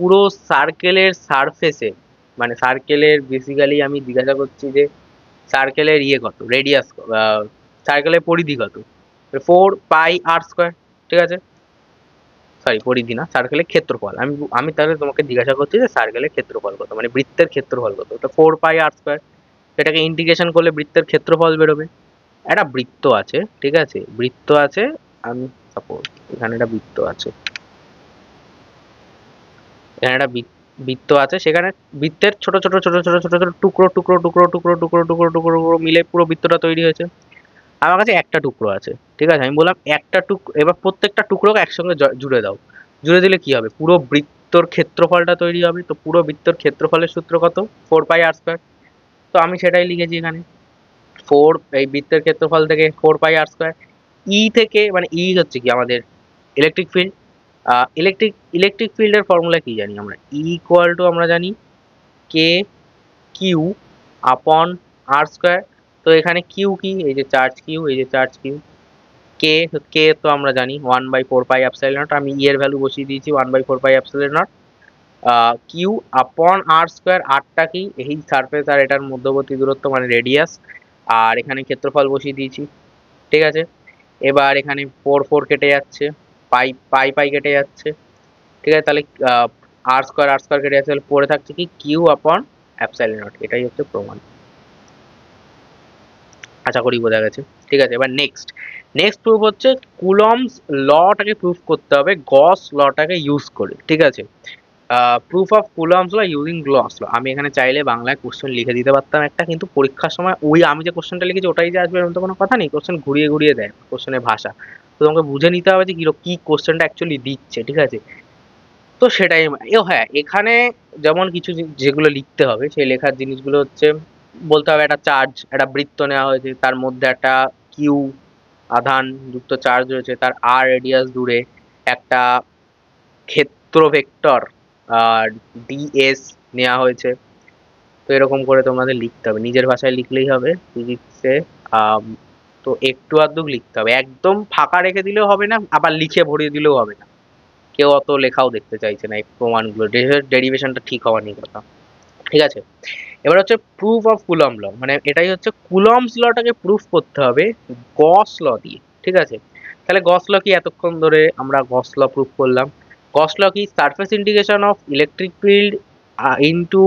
পুরো সার্কেলের সারফেসে, মানে সার্কেলের বেসিক্যালি আমি জিজ্ঞাসা করছি যে সার্কেলের ইয়ে কত, রেডিয়াস, সার্কেলের পরিধি কত, 4 পাই r স্কোয়ার, ঠিক আছে। সরি, পরিধি না, সার্কেলের ক্ষেত্রফল। আমি আমি তাহলে তোমাকে জিজ্ঞাসা করছি যে সার্কেলের ক্ষেত্রফল কত, মানে বৃত্তের ক্ষেত্রফল কত। তো 4 পাই r স্কোয়ার, এটাকে ইন্টিগ্রেশন করলে বৃত্তের ক্ষেত্রফল বেরোবে। একটা বৃত্ত আছে, ঠিক আছে, বৃত্ত আছে। আমি সাপোজ এখানে একটা বৃত্ত আছে, এখানে একটা বৃত্ত আছে, সেখানে বৃত্তের ছোট ছোট ছোট ছোট ছোট ছোট টুকরো টুকরো টুকরো টুকরো টুকরো টুকরো টুকরো টুকরো মিলে পুরো বৃত্তটা তৈরি হয়েছে। আমার কাছে একটা টুকরো আছে, ঠিক আছে। আমি বললাম একটা এবার প্রত্যেকটা টুকরোকে একসঙ্গে জুড়ে দাও। জুড়ে দিলে কি হবে, পুরো বৃত্তর ক্ষেত্রফলটা তৈরি হবে। তো পুরো বৃত্তর ক্ষেত্রফলের সূত্র কত, 4 পাই r স্কোয়ার। তো আমি সেটাই লিখেছি এখানে। ফোর, এই বৃত্তের ক্ষেত্রফল থেকে 4 পাই r স্কোয়ার। ই থেকে, মানে ই হচ্ছে কি আমাদের ইলেকট্রিক ফিল্ড। ইলেকট্রিক ফিল্ডের ফর্মুলা কি জানি আমরা, ই ইকুয়াল টু আমরা জানি কে কিউ আপন আর স্কোয়ার। তো এখানে কিউ কি, এই যে চার্জ কিউ, এই যে চার্জ কিউ। কে, কে তো আমরা জানি 1/4 পাই এপসাইলন নট, আমি ই এর ভ্যালু বসিয়ে দিয়েছি 1/4 পাই এপসাইলন নট। কিউ আপন আর স্কোয়ার, আরটা কি এই সারফেস আর এটার মধ্যবর্তী দূরত্ব মানে রেডিয়াস, আর এখানে ক্ষেত্রফল বসিয়ে দিয়েছি, ঠিক আছে। এবার এখানে 4 4 কেটে যাচ্ছে, পাই পাই পাই কেটে যাচ্ছে, ঠিক আছে। তাহলে আর স্কোয়ার কেটে যাচ্ছে, তাহলে পড়ে থাকছে কি কিউ আপন এপসাইলন নট। এটাই হচ্ছে প্রমাণ। আশা করি বোঝা গেছে, ঠিক আছে। এবার নেক্সট নেক্সট প্রুফ হচ্ছে কুলম্বস লটাকে প্রুফ করতে হবে গস লটাকে ইউজ করে, ঠিক আছে। Proof of Coulomb's law using Gauss law. আমি এখানে চাইলে বাংলায় কোশ্চেন লিখে দিতে পারতাম একটা, কিন্তু পরীক্ষার সময় ওই আমি যে কোশ্চেনটা লিখেছি ওটাই যে আসবে এরকম তো কোনো কথা নেই। কোশ্চেন ঘুরিয়ে ঘুরিয়ে দেয় কোশ্চেনের ভাষা। তো তোমাকে বুঝে নিতে হবে যে কি কোশ্চেনটা অ্যাকচুয়ালি দিচ্ছে, ঠিক আছে। তো সেটাই হ্যাঁ, এখানে যেমন কিছু যেগুলো লিখতে হবে, সেই লেখার জিনিসগুলো হচ্ছে বলতে হবে একটা চার্জ, একটা বৃত্ত নেওয়া হয়েছে, তার মধ্যে একটা কিউ আধান যুক্ত চার্জ রয়েছে, তার আর রেডিয়াস দূরে একটা ক্ষেত্র ভেক্টর ডিএস নেওয়া হয়েছে। তো এরকম করে তোমাদের লিখতে হবে, নিজের ভাষায় লিখলেই হবে ফিজিক্সে। তো একটু আধটু লিখতে হবে, একদম ফাঁকা রেখে দিলেও হবে না, আবার লিখে ভরিয়ে দিলেও হবে না। কেউ অত লেখাও দেখতে চাইছে না এই প্রমাণগুলো, ডেরিভেশনটা ঠিক হওয়া নিয়ে কথা, ঠিক আছে। এবার হচ্ছে প্রুফ অফ কুলম্ব ল, মানে এটাই হচ্ছে কুলম্বস লটাকে প্রুফ করতে হবে গস ল দিয়ে, ঠিক আছে। তাহলে গস ল কি, এতক্ষণ ধরে আমরা গস ল প্রুফ করলাম। গস ল কি, surface integration of electric field into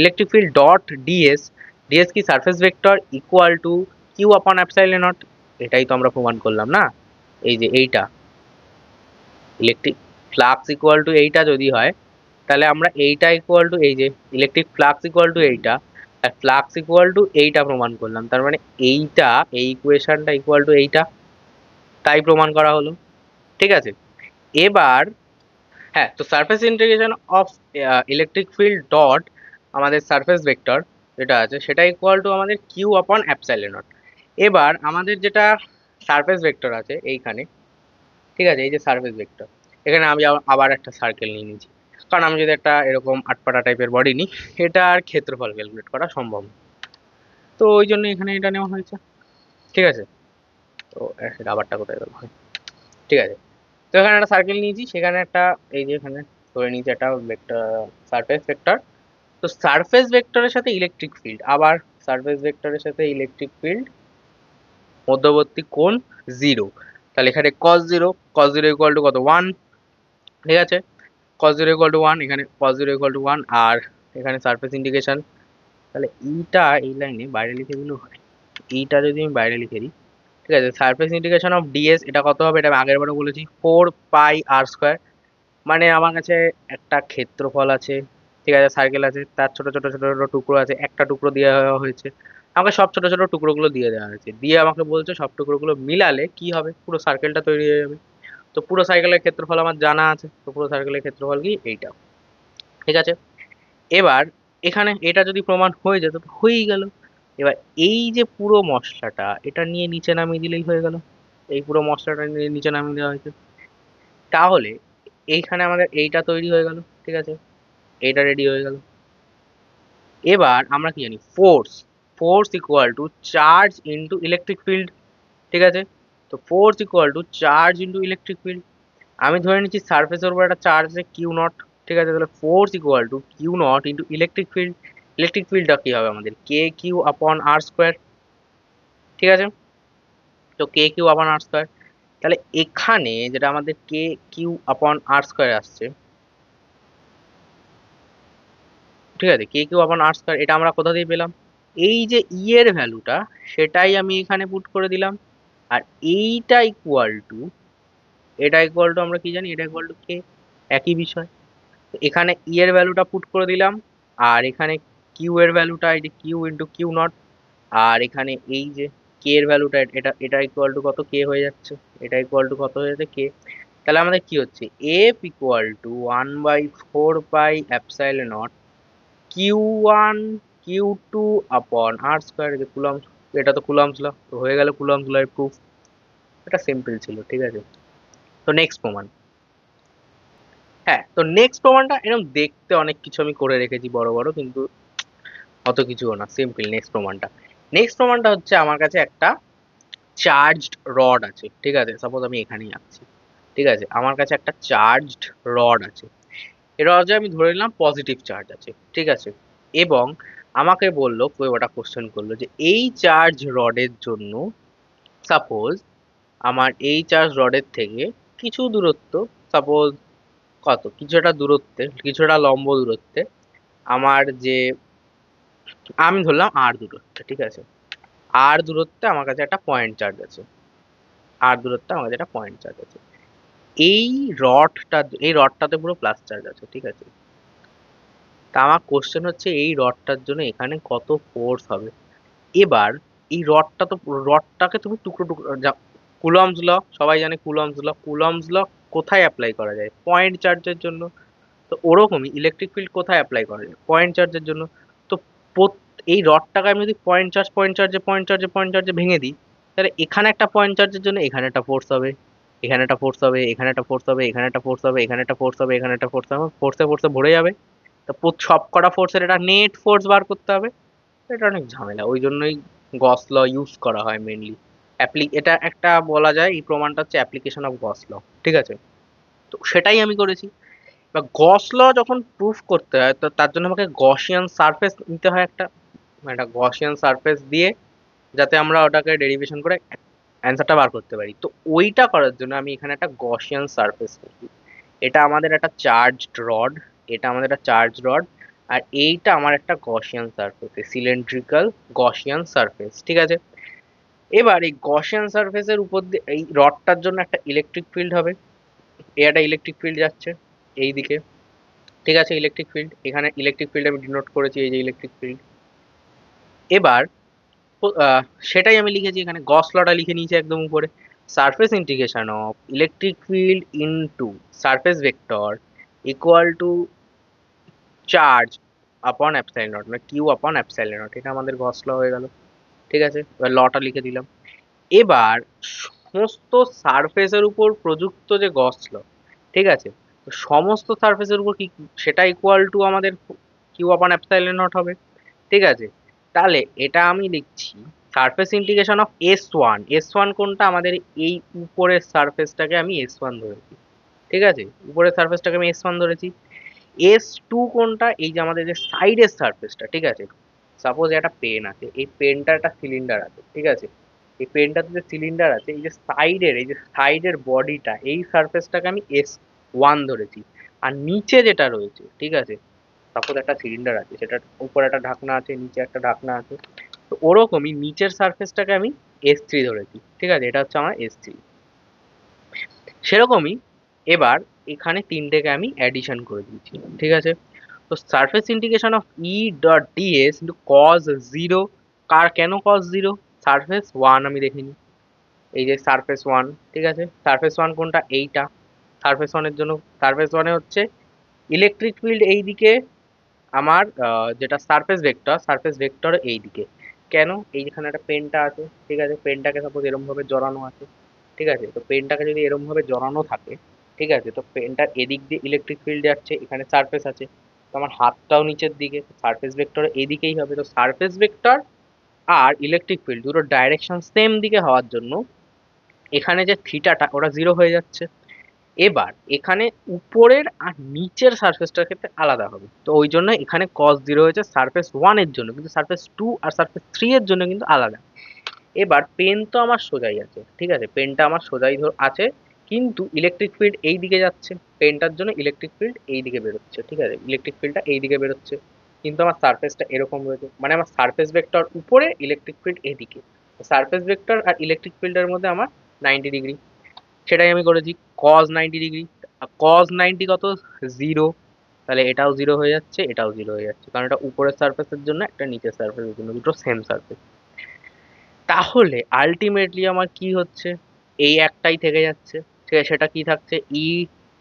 electric field dot ds. Ds কি surface vector equal to q upon epsilon naught. এটাই তো আমরা প্রমাণ করলাম না, এই যে এইটা ইলেকট্রিক ফ্লাক্স ইকুয়াল টু এইটা যদি হয়, তাহলে আমরা এইটা ইকুয়াল টু এই যে ইলেকট্রিক ফ্লাক্স ইকুয়াল টু এইটা, আর ফ্লাক্স ইকুয়াল টু এইটা প্রমাণ করলাম। তার মানে এইটা, এই ইকুয়েশনটা ইকুয়াল টু এইটা, তাই প্রমাণ করা হলো, ঠিক আছে। এবার হ্যাঁ, তো surface integration of electric field dot আমাদের সারফেস ভেক্টর যেটা আছে সেটা ইকুয়াল টু আমাদের কিউ আপন অ্যাপসাইলন নট। এবার আমাদের যেটা সারফেস ভেক্টর আছে এইখানে, ঠিক আছে, এই যে সারফেস ভেক্টর, এখানে আমি আবার একটা সার্কেল নিয়ে নিয়েছি, কারণ আমি যদি একটা এরকম আটপাটা টাইপের বডি নিই, এটার ক্ষেত্রফল ক্যালকুলেট করা সম্ভব না। তো ওই জন্য এখানে এটা নেওয়া হয়েছে, ঠিক আছে। তো সেটা আবারটা কোথায় গেল, ঠিক আছে। তো এখানে একটা সার্কেল নিয়েছি, সেখানে একটা এই যে এখানে ধরে নিয়েছি একটা ভেক্টর, সারফেস ভেক্টর। তো সারফেস ভেক্টরের সাথে ইলেকট্রিক ফিল্ড, আবার সারফেস ভেক্টরের সাথে ইলেকট্রিক ফিল্ড, মধ্যবর্তী কোণ 0। তাহলে এখানে cos 0 ইকুয়াল টু কত 1, ঠিক আছে। cos 0 ইকুয়াল টু 1, এখানে cos 0 ইকুয়াল টু 1, আর এখানে সারফেস ইন্টিগ্রেশন। তাহলে এইটা এই লাইনে বাইরে লিখে দিলেও হয়, এইটা যদি আমি বাইরে লিখে দিই, ঠিক আছে। সারফেস ইন্টিগ্রেশন অফ ডিএস এটা কত হবে, এটা আমি আগের বারও বলেছি 4 পাই r স্কোয়ার। মানে আমার কাছে একটা ক্ষেত্রফল আছে, ঠিক আছে, সার্কেল আছে, তার ছোট ছোট ছোট ছোট টুকরো আছে, একটা টুকরো দেওয়া হয়েছে, আমাকে সব ছোট ছোট টুকরোগুলো দিয়ে দেওয়া হয়েছে, দিয়ে আমাকে বলছে সব টুকরোগুলো মিলালে কি হবে, পুরো সার্কেলটা তৈরি হয়ে যাবে। তো পুরো সার্কেলের ক্ষেত্রফল আমার জানা আছে, তো পুরো সার্কেলের ক্ষেত্রফল কি এইটা। ঠিক আছে, এবার এখানে এটা যদি প্রমাণ হয়ে যেত তো হয়েই গেল। এবার এই যে পুরো মশলাটা এটা নিয়ে নিচে নামিয়ে দিলেই হয়ে গেল। এই পুরো মশলাটা নিয়ে নিচে নামিয়ে দেওয়া হয়েছে, তাহলে এইখানে আমাদের এইটা তৈরি হয়ে গেল। ঠিক আছে, এইটা রেডি হয়ে গেল। এবার আমরা কি জানি, force, force equal two charge into electric field. ঠিক আছে, তো force equal two charge into electric field. আমি ধরে নিচ্ছি সার্ফেসের উপর একটা চার্জ আছে কিউ নট। ঠিক আছে, তাহলে force equal to Q naught into electric field. ইলেকট্রিক ফিল্ডটা কি হবে আমাদের, কে কিউ আপন আর স্কোয়ার। ঠিক আছে, তো কে কিউ আপন আর স্কোয়ার। তাহলে এখানে যেটা আমাদের কে কিউ আপন আর স্কোয়ার আসছে, ঠিক আছে, কে কিউ আপন আর স্কোয়ার, এটা আমরা কোথা দিয়ে পেলাম, এই যে ই এর ভ্যালুটা সেটাই আমি এখানে পুট করে দিলাম। আর এইটা ইকুয়াল টু, এটা ইকুয়াল টু আমরা কি জানি, এটা ইকুয়াল টু কে, একই বিষয়। তো এখানে ই এর ভ্যালুটা পুট করে দিলাম, আর এখানে কিউ এর ভ্যালুটা এটা কিউ ইন্টু কিউ নট, আর এখানে এই যে কে এর ভ্যালুটা এটা এটা ইকুয়াল টু কত, কে হয়ে যাচ্ছে, এটা ইকুয়াল টু কত হয়ে যাচ্ছে, কে। তাহলে আমাদের কি হচ্ছে, F equal to 1/4 pi epsilon naught Q one Q two upon R square, যে কুলম, এটা তো কুলম্বস ল, তো হয়ে গেল কুলম্বস ল এর প্রুফ। এটা সিম্পল ছিল। ঠিক আছে, তো নেক্সট প্রমাণ। হ্যাঁ, তো নেক্সট প্রমাণটা এরকম দেখতে অনেক কিছু আমি করে রেখেছি বড় বড়, কিন্তু অত কিছুও না, সিম্পল। নেক্সট প্রমাণটা, নেক্সট প্রমাণটা হচ্ছে আমার কাছে একটা চার্জড রড আছে। ঠিক আছে, সাপোজ আমি এখানেই আছি। ঠিক আছে, আমার কাছে একটা চার্জড রড আছে। এই রডে আমি ধরে নিলাম পজিটিভ চার্জ আছে। ঠিক আছে, এবং আমাকে বললো, ওটা কোশ্চেন করলো যে এই চার্জ রডের জন্য সাপোজ আমার এই চার্জ রডের থেকে কিছু দূরত্ব, সাপোজ কত, কিছুটা দূরত্বে, কিছুটা লম্ব দূরত্বে আমার যে, আমি ধরলাম আর দূরত্বে। ঠিক আছে, আর দূরত্বে আমার কাছে একটা পয়েন্ট চার্জ আছে। আর দূরত্বে আমার কাছে একটা পয়েন্ট চার্জ আছে। এই রডটা, এই রডটাতে পুরো প্লাস চার্জ আছে। ঠিক আছে, তা আমার কোশ্চেন হচ্ছে এই রডটার জন্য এখানে কত ফোর্স হবে। এবার এই রডটা তো, রডটাকে তুমি টুকরো টুকরো কুলম্বস ল, সবাই জানে কুলম্বস ল। কুলম্বস ল কোথায় অ্যাপ্লাই করা যায়, পয়েন্ট চার্জের জন্য। তো ওরকমই ইলেকট্রিক ফিল্ড কোথায় অ্যাপ্লাই করা যায়, পয়েন্ট চার্জের জন্য। তো এই রডটাকে আমি যদি পয়েন্ট চার্জ পয়েন্ট চার্জে পয়েন্ট চার্জে পয়েন্ট চার্জে ভেঙে দিই, তাহলে এখানে একটা পয়েন্ট চার্জের জন্য এখানে একটা ফোর্স হবে, এখানে একটা ফোর্স হবে, এখানে একটা ফোর্স হবে, এখানে একটা ফোর্স হবে, এখানে একটা ফোর্স হবে, এখানে একটা ফোর্স হবে, ফোর্সে ফোর্সে ভরে যাবে। তো সব কটা ফোর্সের একটা নেট ফোর্স বার করতে হবে। এটা অনেক ঝামেলা, ওই জন্যই গস ল ইউজ করা হয় মেনলি। এটা একটা বলা যায়, এই প্রমাণটা হচ্ছে অ্যাপ্লিকেশন অফ গস ল। ঠিক আছে, তো সেটাই আমি করেছি। বা গস ল যখন প্রুফ করতে হয়, তো তার জন্য আমাকে গসিয়ান সারফেস নিতে হয় একটা, একটা গসিয়ান সারফেস দিয়ে, যাতে আমরা ওটাকে ডেরিভেশন করে অ্যান্সারটা বার করতে পারি। তো ওইটা করার জন্য আমি এখানে একটা গসিয়ান সারফেস নিই। এটা আমাদের একটা চার্জড রড, এটা আমাদের একটা চার্জ রড, আর এইটা আমার একটা Gaussian surface, cylindrical Gaussian surface. ঠিক আছে, এবার এই গসিয়ান সারফেসের উপর দিয়ে এই রডটার জন্য একটা ইলেকট্রিক ফিল্ড হবে। এই একটা ইলেকট্রিক ফিল্ড যাচ্ছে এই দিকে। ঠিক আছে, ইলেকট্রিক ফিল্ড, এখানে ইলেকট্রিক ফিল্ড আমি ডিনোট করেছি, এই যে ইলেকট্রিক ফিল্ড। এবার আহ, সেটাই আমি লিখেছি এখানে, গস লটা লিখে নিয়েছি একদম উপরে। Surface integration of electric field into surface vector equal two charge আপন অ্যাপসাইলন নট, মানে কিউ আপন অ্যাপসাইলন নট। এটা আমাদের গস ল হয়ে গেল। ঠিক আছে, এবার লটা লিখে দিলাম। এবার সমস্ত সারফেসের উপর প্রযুক্ত যে গস ল, ঠিক আছে, তো সমস্ত সারফেসের উপর কি, সেটা ইকুয়াল টু আমাদের কিউ আপন অ্যাপসাইলন নট হবে। ঠিক আছে, তাহলে এটা আমি লিখছি surface integration of S1। S1 কোনটা, আমাদের এই উপরের সারফেসটাকে আমি S1 ধরেছি। ঠিক আছে, উপরের সারফেসটাকে আমি S1 ধরেছি। S2 কোনটা, এই যে আমাদের যে সাইডের সারফেসটা। ঠিক আছে, সাপোজ একটা পেন আছে, এই পেনটা একটা সিলিন্ডার আছে। ঠিক আছে, এই পেনটাতে যে সিলিন্ডার আছে, এই যে সাইডের, এই যে সাইডের বডিটা, এই সারফেসটাকে আমি S1 ধরেছি। আর নিচে যেটা রয়েছে, ঠিক আছে, সাপোজ একটা সিলিন্ডার আছে, সেটার উপরে একটা ঢাকনা আছে, নিচে একটা ঢাকনা আছে, তো ওরকমই নিচের সারফেসটাকে আমি S3 ধরেছি। ঠিক আছে, এটা হচ্ছে আমার S3। সেরকমই এবার এখানে তিনটেকে আমি অ্যাডিশন করে দিয়েছি। ঠিক আছে, তো surface integration of E dot DS into cos zero কেন কস জিরো? সারফেস ওয়ান আমি দেখিনি, এই যে সারফেস ওয়ান, ঠিক আছে, সারফেস ওয়ান কোনটা? এইটা। সারফেস ওয়ানের জন্য, সারফেস ওয়ানে হচ্ছে ইলেকট্রিক ফিল্ড এইদিকে, আমার যেটা সারফেস ভেক্টর, সারফেস ভেক্টর এইদিকে। কেন? এই যেখানে একটা পেনটা আছে, ঠিক আছে, পেনটাকে সাপোজ এরম ভাবে জড়ানো আছে, ঠিক আছে, তো পেনটাকে যদি এরম ভাবে জড়ানো থাকে, ঠিক আছে, তো পেনটার এদিক দিয়ে ইলেকট্রিক ফিল্ড যাচ্ছে, এখানে সারফেস আছে, তো আমার হাতটাও নিচের দিকে, সারফেস ভেক্টর এইদিকেই হবে, তো সারফেস ভেক্টর আর ইলেকট্রিক ফিল্ড দুটো ডাইরেকশন সেম দিকে হওয়ার জন্য এখানে যে থিটাটা ওটা জিরো হয়ে যাচ্ছে। এবার এখানে উপরের আর নিচের সারফেসটার ক্ষেত্রে আলাদা হবে, তো ওই জন্য এখানে কস জিরো হয়েছে সারফেস ওয়ান এর জন্য, কিন্তু সারফেস টু আর সারফেস থ্রি এর জন্য কিন্তু আলাদা। এবার পেন তো আমার সোজাই আছে, ঠিক আছে, পেনটা আমার সোজাই আছে, কিন্তু ইলেকট্রিক ফিল্ড এই দিকে যাচ্ছে, পেনটার জন্য ইলেকট্রিক ফিল্ড এই দিকে বেরোচ্ছে, ঠিক আছে, ইলেকট্রিক ফিল্ডটা এই দিকে বেরোচ্ছে, কিন্তু আমার সারফেসটা এরকম রয়েছে, মানে আমার সারফেস ভেক্টর উপরে, ইলেকট্রিক ফিল্ড এদিকে, সারফেস ভেক্টর আর ইলেকট্রিক ফিল্ডের মধ্যে আমার 90 ডিগ্রি, সেটাই আমি করেছি, কজ 90 ডিগ্রি। কজ 90 কত? জিরো। তাহলে এটাও জিরো হয়ে যাচ্ছে, এটাও জিরো হয়ে যাচ্ছে, কারণ এটা উপরের সারফেসের জন্য, একটা নিচের সারফেসের জন্য, দুটো সেম সারফেস। তাহলে আলটিমেটলি আমার কি হচ্ছে? এই একটাই থেকে যাচ্ছে, ঠিক আছে, সেটা কি থাকছে? ই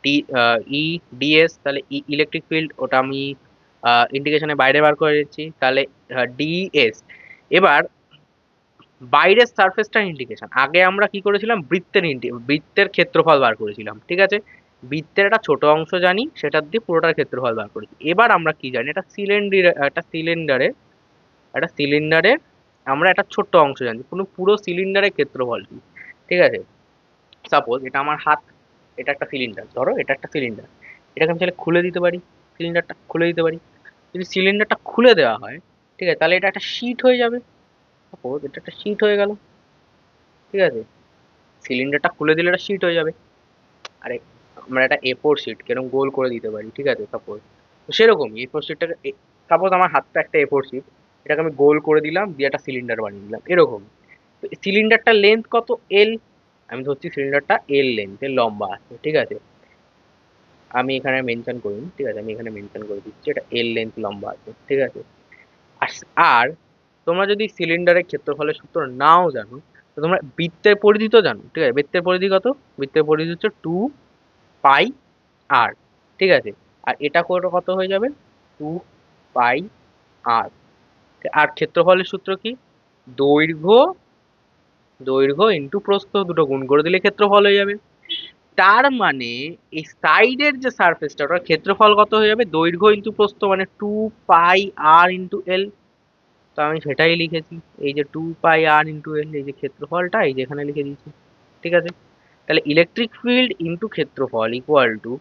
ডি, ই ডিএস, তাহলে ইলেকট্রিক ফিল্ড ওটা আমি ইন্ডিকেশনে বাইরে বার করে দিচ্ছি, তাহলে ডিএস। এবার বাইরের সারফেসটার ইন্ডিকেশন, আগে আমরা কি করেছিলাম? বৃত্তের ক্ষেত্রফল বার করেছিলাম, ঠিক আছে, বৃত্তের একটা ছোট অংশ জানি, সেটার দিয়ে পুরোটার ক্ষেত্রফল বার করেছি। এবার আমরা কি জানি? একটা সিলিন্ডারের আমরা একটা ছোট্ট অংশ জানি, পুরো সিলিন্ডারের ক্ষেত্রফল কি, ঠিক আছে, সাপোজ এটা আমার হাত, এটা একটা সিলিন্ডার, ধরো এটা একটা সিলিন্ডার, এটাকে আমি চাইলে খুলে দিতে পারি, সিলিন্ডারটা খুলে দিতে পারি। যদি সিলিন্ডারটা খুলে দেওয়া হয়, ঠিক আছে, তাহলে এটা একটা শীট হয়ে যাবে, সাপোজ এটা একটা শীট হয়ে গেল, ঠিক আছে, সিলিন্ডারটা খুলে দিলে এটা শীট হয়ে যাবে। আরে আমরা একটা এ4 শিট কিরকম গোল করে দিতে পারি, ঠিক আছে, সাপোজ, তো সেরকমই এ4 শিটটাকে, সাপোজ আমার হাতটা একটা এ4 শিট, এটাকে আমি গোল করে দিলাম, দিয়ে একটা সিলিন্ডার বানিয়ে দিলাম এরকম। তো সিলিন্ডারটার লেন্থ কত? এল। আমি ধরছি সিলিন্ডারটা এল লেন্থের লম্বা আছে, ঠিক আছে, আমি এখানে মেনশন করিনি, ঠিক আছে, আমি এখানে মেনশন করে দিচ্ছি এটা এল লেন্থ লম্বা আছে, ঠিক আছে। আর আর তোমরা যদি সিলিন্ডারের ক্ষেত্রফলের সূত্র নাও জানো, তো তোমরা বৃত্তের পরিধি তো জানো, ঠিক আছে, বৃত্তের পরিধি কত? বৃত্তের পরিধি হচ্ছে 2 পাই আর, ঠিক আছে, আর এটা করে কত হয়ে যাবে? 2 পাই আর। আর ক্ষেত্রফলের সূত্র কি? দৈর্ঘ্য, দৈর্ঘ্য ইন্টু প্রস্থ, দুটো গুণ করে দিলে ক্ষেত্রফল হয়ে যাবে। তার মানে এই সাইডের যে সারফেসটা ওটার ক্ষেত্রফল কত হয়ে যাবে? দৈর্ঘ্য ইন্টু প্রস্থ, মানে 2 পাই আর ইন্টু এল। তো আমি সেটাই লিখেছি, এই যে 2 পাই আর ইন্টু এল, এই যে ক্ষেত্রফলটা এই যে এখানে লিখে দিয়েছি, ঠিক আছে। তাহলে ইলেকট্রিক ফিল্ড ইন্টু ক্ষেত্রফল equal to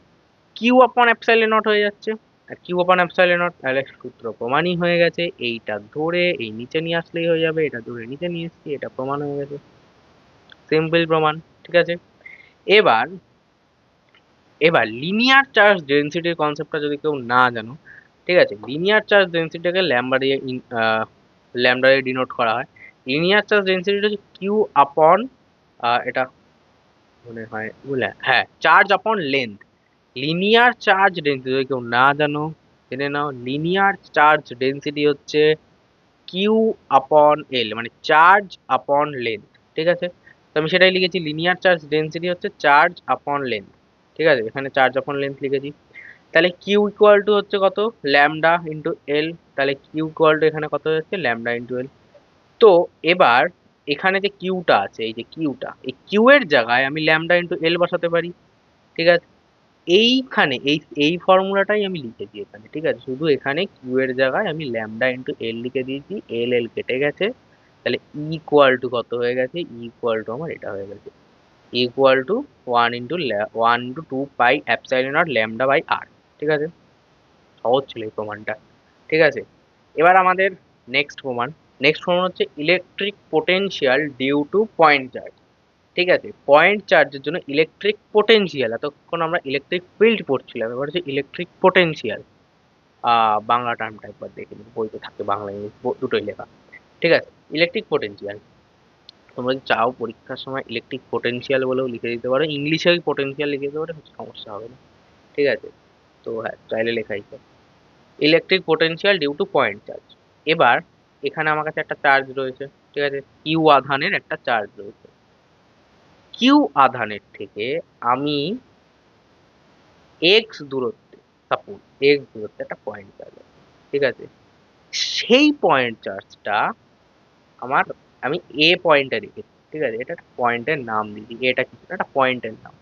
q upon epsilon not হয়ে যাচ্ছে। আর কিউ আপন এপসাইলন নট, তাহলে সূত্র প্রমাণই হয়ে গেছে, এইটা ধরে এই নিচে নিয়ে আসলেই হয়ে যাবে, এটা ধরে নিচে নিয়ে এসছি, এটা প্রমাণ হয়ে গেছে, সিম্পল প্রমাণ, ঠিক আছে। এবার এবার লিনিয়ার চার্জ ডেনসিটির কনসেপ্টটা যদি কেউ না জানো, ঠিক আছে, লিনিয়ার চার্জ ডেনসিটিকে ল্যামডা দিয়ে ডিনোট করা হয়। লিনিয়ার চার্জ ডেনসিটিটা হচ্ছে কিউ আপন, এটা মনে হয় বুঝলে, হ্যাঁ, চার্জ আপন লেন্থ। লিনিয়ার চার্জ ডেনসিটি যদি কেউ না জানো, জেনে নাও, লিনিয়ার চার্জ ডেনসিটি হচ্ছে কিউ আপন এল, মানে চার্জ আপন লেন্থ, ঠিক আছে। তো আমি সেটাই লিখেছি, লিনিয়ার চার্জ ডেনসিটি হচ্ছে চার্জ আপন লেন্থ, ঠিক আছে, এখানে চার্জ আপন লেন্থ লিখেছি। তাহলে কিউ ইকুয়াল টু হচ্ছে কত? Lambda into L. তাহলে কিউ ইকুয়াল টু এখানে কত হচ্ছে? Lambda into L. তো এবার এখানে যে কিউটা আছে, এই যে কিউটা, এই কিউ এর জায়গায় আমি ল্যামডা ইন্টু এল বসাতে পারি, ঠিক আছে। এইখানে এই এই ফর্মুলাটাই আমি লিখেছি এখানে, ঠিক আছে, শুধু এখানে কিউ এর জায়গায় আমি ল্যামডা ইন্টু এল লিখে দিয়েছি, এল এল কেটে গেছে। তাহলে ইকুয়াল টু কত হয়ে গেছে? ইকুয়াল টু আমার এটা হয়ে গেছে, equal to 1 into 2 pi epsilon naught lambda by r, ঠিক আছে। সহজ ছিল এই প্রমাণটা, ঠিক আছে। এবার আমাদের নেক্সট প্রমাণ হচ্ছে electric potential due to point charge, ঠিক আছে। পয়েন্ট চার্জের জন্য ইলেকট্রিক পোটেনশিয়াল, এতক্ষণ আমরা ইলেকট্রিক ফিল্ড পড়ছিলাম, এবার হচ্ছে ইলেকট্রিক পোটেনশিয়াল। বাংলা টার্মটা একবার দেখে নিই, বইতে থাকে বাংলা ইংলিশ দুটোই লেখা, ঠিক আছে। ইলেকট্রিক পোটেনশিয়াল, তোমরা যদি চাও পরীক্ষার সময় ইলেকট্রিক পোটেনশিয়াল বলেও লিখে দিতে পারো, ইংলিশে পোটেনশিয়াল লিখে দিতে পারো, কিছু সমস্যা হবে না, ঠিক আছে। তো হ্যাঁ, চাইলে লেখাই যায় electric potential due to point charge. এবার এখানে আমার কাছে একটা চার্জ রয়েছে, ঠিক আছে, কিউ আধানের একটা চার্জ রয়েছে। কিউ আধানের থেকে আমি এক্স দূরত্বে, সাপোজ এক্স দূরত্বে একটা পয়েন্ট চার্জ আছে, ঠিক আছে, সেই পয়েন্ট চার্জটা আমার, আমি এ পয়েন্টে রেখেছি, ঠিক আছে, এটা একটা পয়েন্টের নাম দিদি, এটা কিছু না, একটা পয়েন্টের নাম।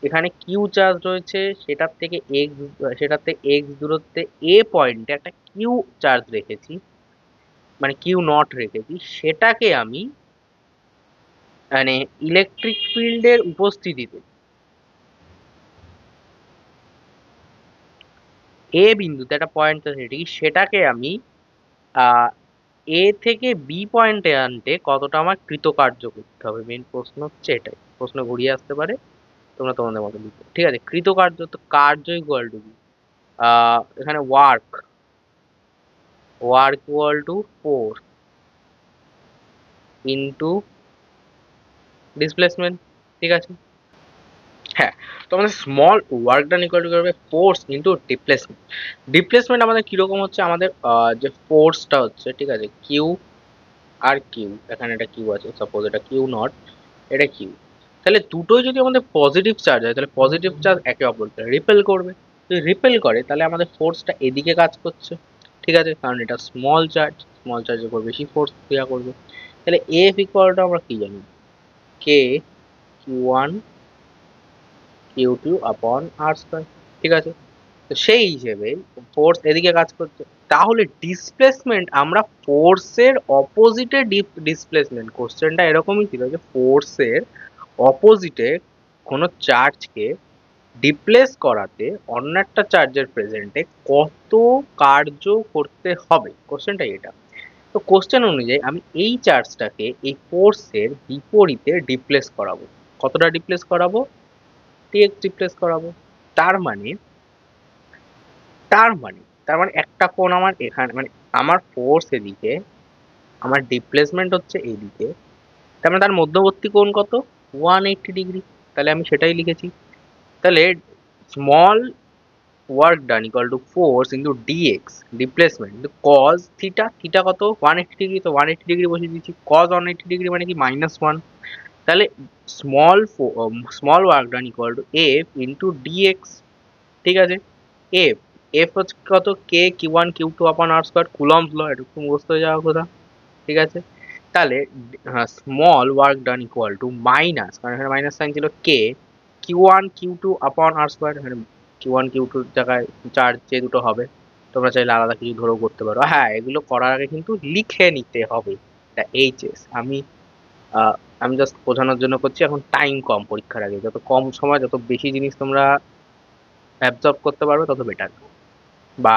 এখানে কিউ চার্জ রয়েছে, সেটার থেকে এক্স দূরত্বে এ পয়েন্টে একটা কিউ চার্জ রেখেছি, মানে কিউ নট রেখেছি, সেটাকে আমি মানে ইলেকট্রিক ফিল্ডের উপস্থিতিতে এ বিন্দুতে একটা পয়েন্ট আছে, সেটাকে আমি আহ এ থেকে বি পয়েন্টে আনতে কতটা আমার কৃতকার্য করতে হবে, মেন প্রশ্ন হচ্ছে এটাই, প্রশ্ন ঘুরিয়ে আসতে পারে, তোমরা তোমাদের মতো লিখো, ঠিক আছে। কৃতকার্য, তো কার্য ইকুয়াল টু এখানে work, work equal to force into displacement, ঠিক আছে। হ্যাঁ, তো আমাদের small work done equal two হবে ফোর্স ইন্টু ডিসপ্লেসমেন্ট। ডিসপ্লেসমেন্ট আমাদের কিরকম হচ্ছে, আমাদের যে ফোর্সটা হচ্ছে, ঠিক আছে, কিউ আর কিউ, এখানে একটা কিউ আছে, সাপোজ এটা কিউ নট, এটা কিউ, তাহলে দুটোই যদি আমাদের পজিটিভ চার্জ হয়, তাহলে পজিটিভ চার্জ একে অপরকে রিপেল করবে, যদি রিপেল করে তাহলে আমাদের ফোর্সটা এদিকে কাজ করছে, ঠিক আছে, কারণ এটা স্মল চার্জ, স্মল চার্জের উপর বেশি ফোর্স ক্রিয়া করবে। তাহলে এফ ইকুয়াল টু আমরা কি জানি, কে Q one Q two upon আর স্কয়ার, ঠিক আছে। তো সেই হিসেবে ফোর্স এদিকে কাজ করছে, তাহলে ডিসপ্লেসমেন্ট আমরা ফোর্সের অপোজিটে ডিসপ্লেসমেন্ট, কোশ্চেনটা এরকমই ছিল যে ফোর্সের অপোজিটে কোনো চার্জকে ডিপ্লেস করাতে অন্য একটা চার্জের প্রেজেন্টে কত কার্য করতে হবে, কোশ্চেনটা এটা। তো কোশ্চেন অনুযায়ী আমি এই চার্জটাকে এই ফোর্সের বিপরীতে ডিপ্লেস করাবো, কতটা ডিপ্লেস করাবো, টিএক্স ডিপ্লেস করাবো। তার মানে তার মানে একটা কোণ আমার এখানে, মানে আমার ফোর্স এদিকে, আমার ডিসপ্লেসমেন্ট হচ্ছে এইদিকে, তার মানে তার মধ্যবর্তী কোণ কত, 180 ডিগ্রি, তাহলে আমি সেটাই লিখেছি। তাহলে small work done equal to force into dx displacement cos theta, theta কত 180 ডিগ্রি, তো 180 ডিগ্রি বসিয়ে দিচ্ছি, কজ 180 ডিগ্রি মানে কি -1, তাহলে small small work done equal to F into dx, ঠিক আছে। এফ, এফ হচ্ছে কত, K Q one Q two upon আর স্কোয়ার, কুলম্বস ল, এটা একটু মুখস্থ হয়ে যাওয়ার কথা, ঠিক আছে। তাহলে small work done equal to minus, কারণ এখানে মাইনাস সাইন ছিল, কে Q one Q two upon আর স্কোয়ার, এখানে কিউ ওয়ান কিউ টুর জায়গায় চার্জ যে দুটো হবে, তোমরা চাইলে আলাদা কিছু ধরেও করতে পারো, হ্যাঁ এগুলো করার আগে কিন্তু লিখে নিতে হবে। এটা এইচএস, আহ, আমি জাস্ট বোঝানোর জন্য করছি, এখন টাইম কম, পরীক্ষার আগে যত কম সময় যত বেশি জিনিস তোমরা অ্যাবজর্ব করতে পারবে তত বেটার, বা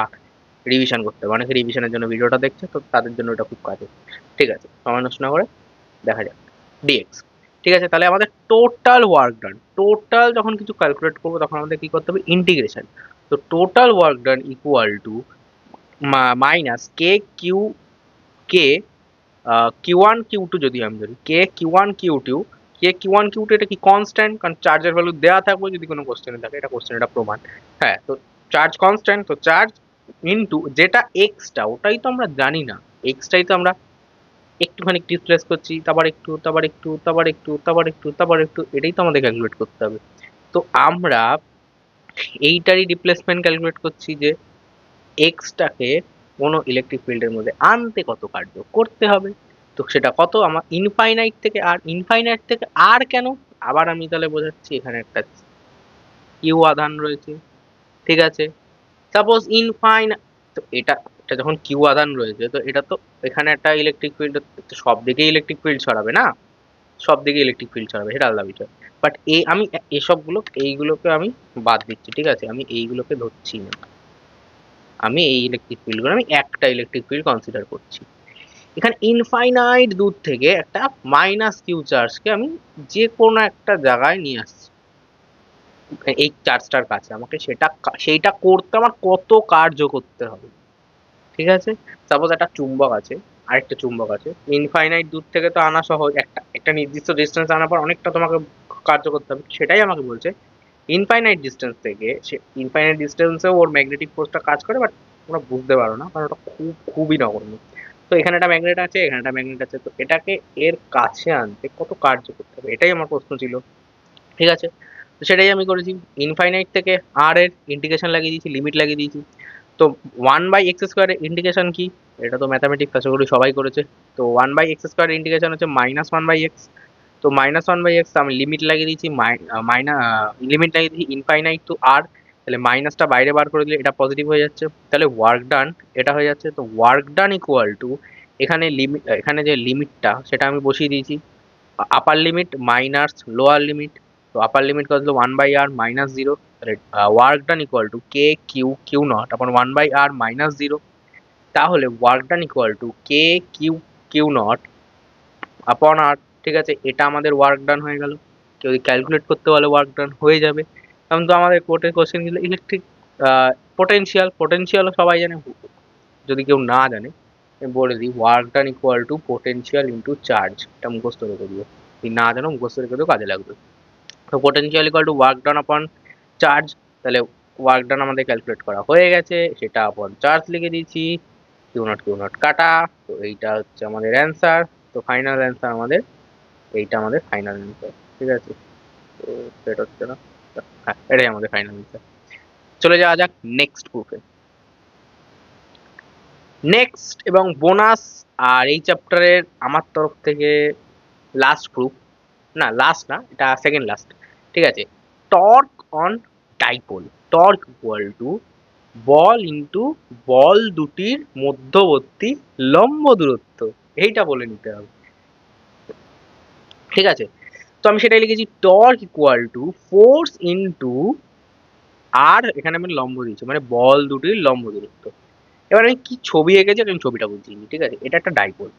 রিভিশন করতে হবে, অনেকে রিভিশনের জন্য ভিডিওটা দেখছে, তো তাদের জন্য এটা খুব কাজে, ঠিক আছে। সময় নষ্ট না করে দেখা যাক ডিএক্স, ঠিক আছে। তাহলে আমাদের টোটাল ওয়ার্ক ডান, টোটাল যখন কিছু ক্যালকুলেট করবো তখন আমাদের কি করতে হবে, ইন্টিগ্রেশন, তো total work done equal to minus K Q, K Q one Q two, যদি আমি ধরি K Q one Q two, K Q one Q two এটা কি কনস্ট্যান্ট, কারণ চার্জের ভ্যালু দেওয়া থাকবে যদি কোনো কোশ্চেনে থাকে, এটা কোশ্চেন, এটা প্রমাণ, হ্যাঁ। তো চার্জ কনস্ট্যান্ট, তো চার্জ ইনটু যেটা এক্সটা, ওটাই তো আমরা জানি না, এক্সটাই তো আমরা একটুখানি ডিসপ্লেস করছি, তারপর একটু, তারপর একটু, তারপর একটু, তারপর একটু, তারপর একটু, এটাই তো আমাদের ক্যালকুলেট করতে হবে। তো আমরা এইটারই রিপ্লেসমেন্ট ক্যালকুলেট করছি যে এক্সটাকে কোনো ইলেকট্রিক ফিল্ডের মধ্যে আনতে কত কার্য করতে হবে। তো সেটা কত, আমার ইনফাইনাইট থেকে আর, ইনফাইনাইট থেকে আর কেন, আবার আমি তাহলে বোঝাচ্ছি, এখানে একটা কিউ আধান রয়েছে, ঠিক আছে, সাপোজ তো এটা, এটা যখন কিউ আধান রয়েছে, তো এটা তো এখানে একটা ইলেকট্রিক ফিল্ড, সব দিকে ইলেকট্রিক ফিল্ড ছড়াবে না, সব দিকে ইলেকট্রিক ফিল্ড ছড়াবে সেটা আলাদা বিষয়, বাট এই আমি এসবগুলো এইগুলোকে আমি বাদ দিচ্ছি, ঠিক আছে, আমি এইগুলোকে ধরছি না, আমি এই ইলেকট্রিক ফিল্ডগুলো আমি একটা ইলেকট্রিক ফিল্ড কনসিডার করছি। এখানে ইনফাইনাইট দূর থেকে একটা মাইনাস কিউ চার্জকে আমি যে কোনো একটা জায়গায় নিয়ে আসছি এই চার্জটার কাছে, আমাকে সেইটা করতে আমার কত কার্য করতে হবে, ঠিক আছে। সাপোজ একটা চুম্বক আছে, আরেকটা চুম্বক আছে, ইনফাইনাইট দূর থেকে তো আনা সহজ, একটা একটা নির্দিষ্ট ডিস্টেন্স আনার পর অনেকটা তোমাকে কার্য করতে হবে, সেটাই আমাকে বলছে ইনফাইনাইট ডিস্টেন্স থেকে, সে ইনফাইনাইট ডিস্টেন্সেও ওর ম্যাগনেটিক ফোর্সটা কাজ করে, বাট তোমরা বুঝতে পারো না, কারণ ওটা খুবই নগণ্য। তো এখানে একটা ম্যাগনেট আছে, এখানে একটা ম্যাগনেট আছে, তো এটাকে এর কাছে আনতে কত কার্য করতে হবে, এটাই আমার প্রশ্ন ছিল। ঠিক আছে, তো সেটাই আমি করেছি। ইনফাইনাইট থেকে আর এর ইন্টিগ্রেশন লাগিয়ে দিয়েছি, লিমিট লাগিয়ে দিয়েছি। তো 1/x² ইন্টিগ্রেশন কি, এটা তো ম্যাথামেটিক্স আশা করি সবাই করেছে। তো 1/x² ইন্টিগ্রেশন হচ্ছে -1/x। তো -1/x আমি লিমিট লাগিয়ে দিয়েছি, লিমিট লাগিয়ে দিয়েছি ইনফাইনাইট টু আর। তাহলে মাইনাসটা বাইরে বার করে দিলে এটা পজিটিভ হয়ে যাচ্ছে, তাহলে ওয়ার্ক ডান এটা হয়ে যাচ্ছে। তো ওয়ার্ক ডান ইকুয়াল টু, এখানে লিমিট, এখানে যে লিমিটটা সেটা আমি বসিয়ে দিয়েছি, upper limit minus lower limit. তো আপার লিমিট কত হলো 1/r -0, তাহলে work done equal to K Q Q naught upon 1/r -0। তাহলে work done equal to K Q Q naught upon R. ঠিক আছে, এটা আমাদের ওয়ার্ক ডান হয়ে গেল। কেউ ক্যালকুলেট করতে পারলে ওয়ার্ক ডান হয়ে যাবে। কারণ তো আমাদের কোর্টের কোশ্চেন ছিল ইলেকট্রিক পোটেনশিয়াল, পোটেনশিয়ালও সবাই জানে। যদি কেউ না জানে আমি বলে দিই, work done equal two potential into charge, এটা মুখস্থ রেখে দিও। যদি না জানো মুখস্থ রেখে দিও, কাজে লাগবে। তো potential equal to work done আপন চার্জ। তাহলে ওয়ার্ক ডান আমাদের ক্যালকুলেট করা হয়ে গেছে, সেটা আপন চার্জ লিখে দিয়েছি, কিউ নট কাটা। তো এইটা হচ্ছে আমাদের অ্যান্সার। তো ফাইনাল অ্যান্সার আমাদের এইটা, আমাদের ফাইনাল অ্যান্সার। ঠিক আছে, তো সেটা হচ্ছে না, হ্যাঁ এটাই আমাদের ফাইনাল অ্যান্সার। চলে যাওয়া যাক নেক্সট প্রুফে। নেক্সট এবং বোনাস, আর এই চ্যাপ্টারের আমার তরফ থেকে লাস্ট প্রুফ, না লাস্ট না, এটা সেকেন্ড লাস্ট। ঠিক আছে, torque on dipole. Torque equal to বল ইন্টু বল দুটির মধ্যবর্তী লম্ব দূরত্ব, এইটা বলে নিতে হবে। ঠিক আছে, তো আমি সেটাই লিখেছি, torque equal to force into r, এখানে আমি লম্ব দিয়েছি মানে বল দুটির লম্ব দূরত্ব। এবার আমি কি ছবি এঁকেছি আমি ছবিটা বুঝিয়ে নিই। ঠিক আছে, এটা একটা ডাইপোল,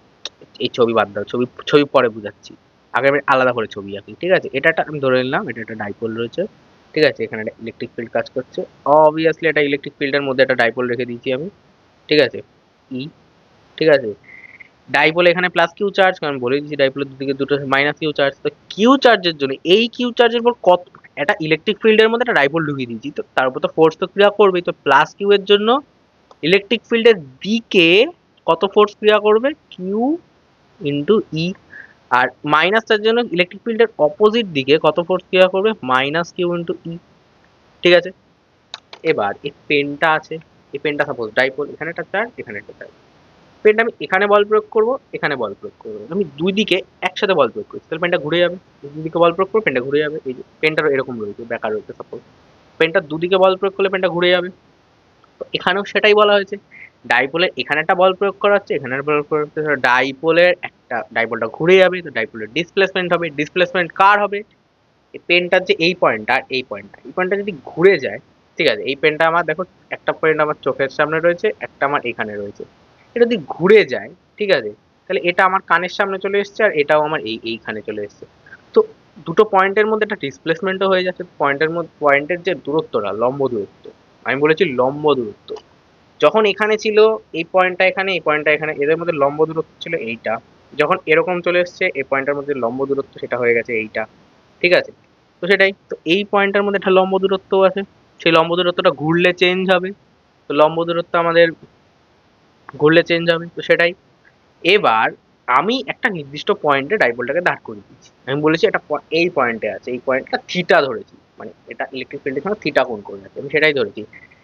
এই ছবি বাদ দাও, ছবি ছবি পরে বুঝাচ্ছি, আগে আমি আলাদা করে ছবি আঁকি। ঠিক আছে, এটা একটা আমি ধরে নিলাম, এটা একটা ডাইপোল রয়েছে। ঠিক আছে, এখানে একটা ইলেকট্রিক ফিল্ড কাজ করছে, অবভিয়াসলি একটা ইলেকট্রিক ফিল্ডের মধ্যে একটা ডাইপোল রেখে দিয়েছি আমি। ঠিক আছে, ই। ঠিক আছে, ডাইপোল এখানে প্লাস কিউ চার্জ, কারণ বলে দিচ্ছি ডাইপোলের দুদিকে দুটো মাইনাস কিউ চার্জ। তো কিউ চার্জের জন্য এই কিউ চার্জের উপর কত, একটা ইলেকট্রিক ফিল্ডের মধ্যে একটা ডাইপোল ঢুকিয়ে দিয়েছি, তো তার উপর তো ফোর্স তো ক্রিয়া করবেই। তো প্লাস কিউ এর জন্য ইলেকট্রিক ফিল্ডের দিকে কত ফোর্স ক্রিয়া করবে, কিউ ইন্টু ই। আর মাইনাসটার জন্য ইলেকট্রিক ফিল্ডের অপোজিট দিকে কত ফোর্স ক্রিয়া করবে, মাইনাস কিউ ইন্টু ই। ঠিক আছে, এবার এই পেনটা আছে, এই পেনটা সাপোজ ডাইপোল, এখানে একটা চার্জ এখানে একটা চার্জ। পেনটা আমি এখানে বল প্রয়োগ করবো, এখানে বল প্রয়োগ করবো, আমি দুই দিকে একসাথে বল প্রয়োগ করছি, তাহলে পেনটা ঘুরে যাবে। দুদিকে বল প্রয়োগ করবো পেনটা ঘুরে যাবে। এই যে পেনটার এরকম রয়েছে, বেকার রয়েছে সাপোজ, পেনটা দুদিকে বল প্রয়োগ করলে পেনটা ঘুরে যাবে। তো এখানেও সেটাই বলা হয়েছে, ডাইপোলের এখানে একটা বল প্রয়োগ করা হচ্ছে, এখানে বল প্রয়োগ করতে, ডাইপোলের একটা, ডাইপোলটা ঘুরে যাবে, তো ডাইপোলের ডিসপ্লেসমেন্ট হবে। ডিসপ্লেসমেন্ট কার হবে, এই পেনটার যে এই পয়েন্টটা আর এই পয়েন্টটা, এই পয়েন্টটা যদি ঘুরে যায়, ঠিক আছে, এই পেনটা আমার দেখো, একটা পয়েন্ট আমার চোখের সামনে রয়েছে, একটা আমার এখানে রয়েছে, এটা যদি ঘুরে যায়, ঠিক আছে, তাহলে এটা আমার কানের সামনে চলে এসছে আর এটাও আমার এইখানে চলে এসছে। তো দুটো পয়েন্টের মধ্যে একটা ডিসপ্লেসমেন্টও হয়ে যাচ্ছে। পয়েন্টের মধ্যে পয়েন্টের যে দূরত্বটা, লম্ব দূরত্ব, আমি বলেছি লম্ব দূরত্ব, যখন এখানে ছিল এই পয়েন্টটা এখানে, এই পয়েন্টটা এখানে, এদের মধ্যে লম্ব দূরত্ব ছিল এইটা। যখন এরকম চলে এসছে এই পয়েন্টের মধ্যে লম্ব দূরত্ব, সেটা হয়ে গেছে এইটা। ঠিক আছে, তো সেটাই, তো এই পয়েন্টের মধ্যে একটা লম্ব দূরত্ব আছে, সেই লম্ব দূরত্বটা ঘুরলে চেঞ্জ হবে। তো লম্ব দূরত্ব আমাদের ঘুরলে চেঞ্জ হবে, তো সেটাই। এবার আমি একটা নির্দিষ্ট পয়েন্টে ডাইপোলটাকে দাঁড় করিয়ে দিচ্ছি, আমি বলেছি এটা এই পয়েন্টে আছে, এই পয়েন্টটা থিটা ধরেছি, মানে এটা ইলেকট্রিক ফিল্ডের সঙ্গে থিটা কোণ করে আছে, আমি সেটাই ধরেছি।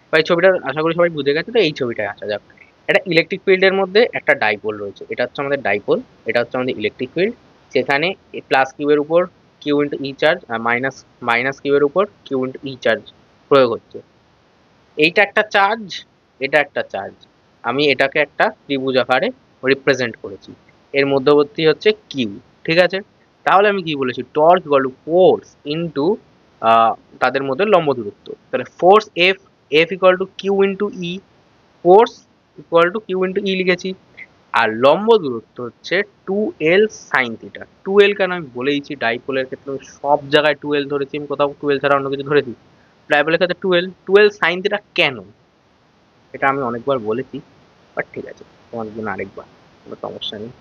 বা এই ছবিটা আশা করি সবাই বুঝে গেছে, তো এই ছবিটায় আসা যাক। একটা ইলেকট্রিক ফিল্ডের মধ্যে একটা ডাইপোল রয়েছে, এটা হচ্ছে আমাদের ডাইপোল, এটা হচ্ছে আমাদের ইলেকট্রিক ফিল্ড। সেখানে প্লাস কিউ এর উপর কিউ ইন্টু ই চার্জ, আর মাইনাস মাইনাস কিউ এর উপর কিউ ইন্টু ই চার্জ প্রয়োগ হচ্ছে। এইটা একটা চার্জ, এটা একটা চার্জ, আমি এটাকে একটা ত্রিভুজ আকারে রিপ্রেজেন্ট করেছি, এর মধ্যবর্তী হচ্ছে কিউ। ঠিক আছে, তাহলে আমি কি বলেছি, torque equal to force into তাদের মধ্যে লম্ব দূরত্ব, তাহলে force f, f equal to Q into E, force equal to Q into e লিখেছি। আর লম্ব দূরত্ব হচ্ছে 2l সাইন থিটা। 2l কেন, আমি বলে দিচ্ছি ডাইপোলের ক্ষেত্রে সব জায়গায় 2l ধরেছি, আমি কোথাও 2l ছাড়া অন্য কিছু ধরেছি, ডাইপোলের ক্ষেত্রে 2l সাইন থিটা কেন, এটা আমি অনেকবার বলেছি, বাট ঠিক আছে তোমাদের জন্য আরেকবার, কোনো সমস্যা নেই।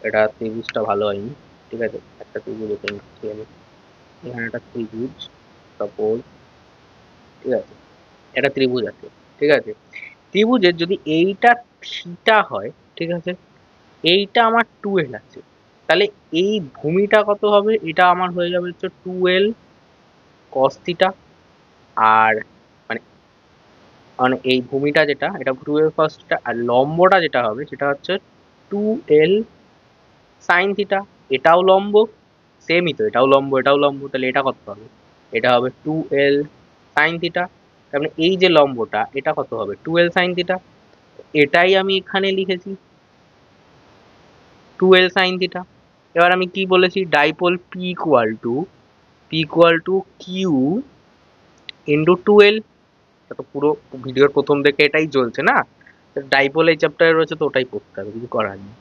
এটা ত্রিভুজটা ভালো হয়নি। ঠিক আছে, একটা ত্রিভুজ এঁকে নিচ্ছি আমি, এখানে একটা ত্রিভুজ সাপোজ। ঠিক আছে, একটা ত্রিভুজ আছে। ঠিক আছে, ত্রিভুজের যদি এইটা থিটা হয়, ঠিক আছে, এইটা আমার 2l আছে, তাহলে এই ভূমিটা কত হবে, এটা আমার হয়ে যাবে হচ্ছে 2l cos থিটা। আর মানে মানে এই ভূমিটা যেটা, এটা 2l cos থিটা, আর লম্বটা যেটা হবে সেটা হচ্ছে 2l sin থিটা। এটাও লম্ব, সেমই তো, এটাও লম্ব এটাও লম্ব, তাহলে এটা কত হবে, এটা হবে 2l sin থিটা। তার মানে এই যে লম্বটা এটা কত হবে, 2l sin থিটা। এটাই আমি এখানে লিখেছি, 2l sin থিটা। এবার আমি কি বলেছি, dipole P equal to Q into 2l। তো পুরো ভিডিওর প্রথম থেকে এটাই চলছে না, ডাইপোল এই চ্যাপ্টারে রয়েছে তো ওটাই পড়তে হবে, কিছু করার নেই।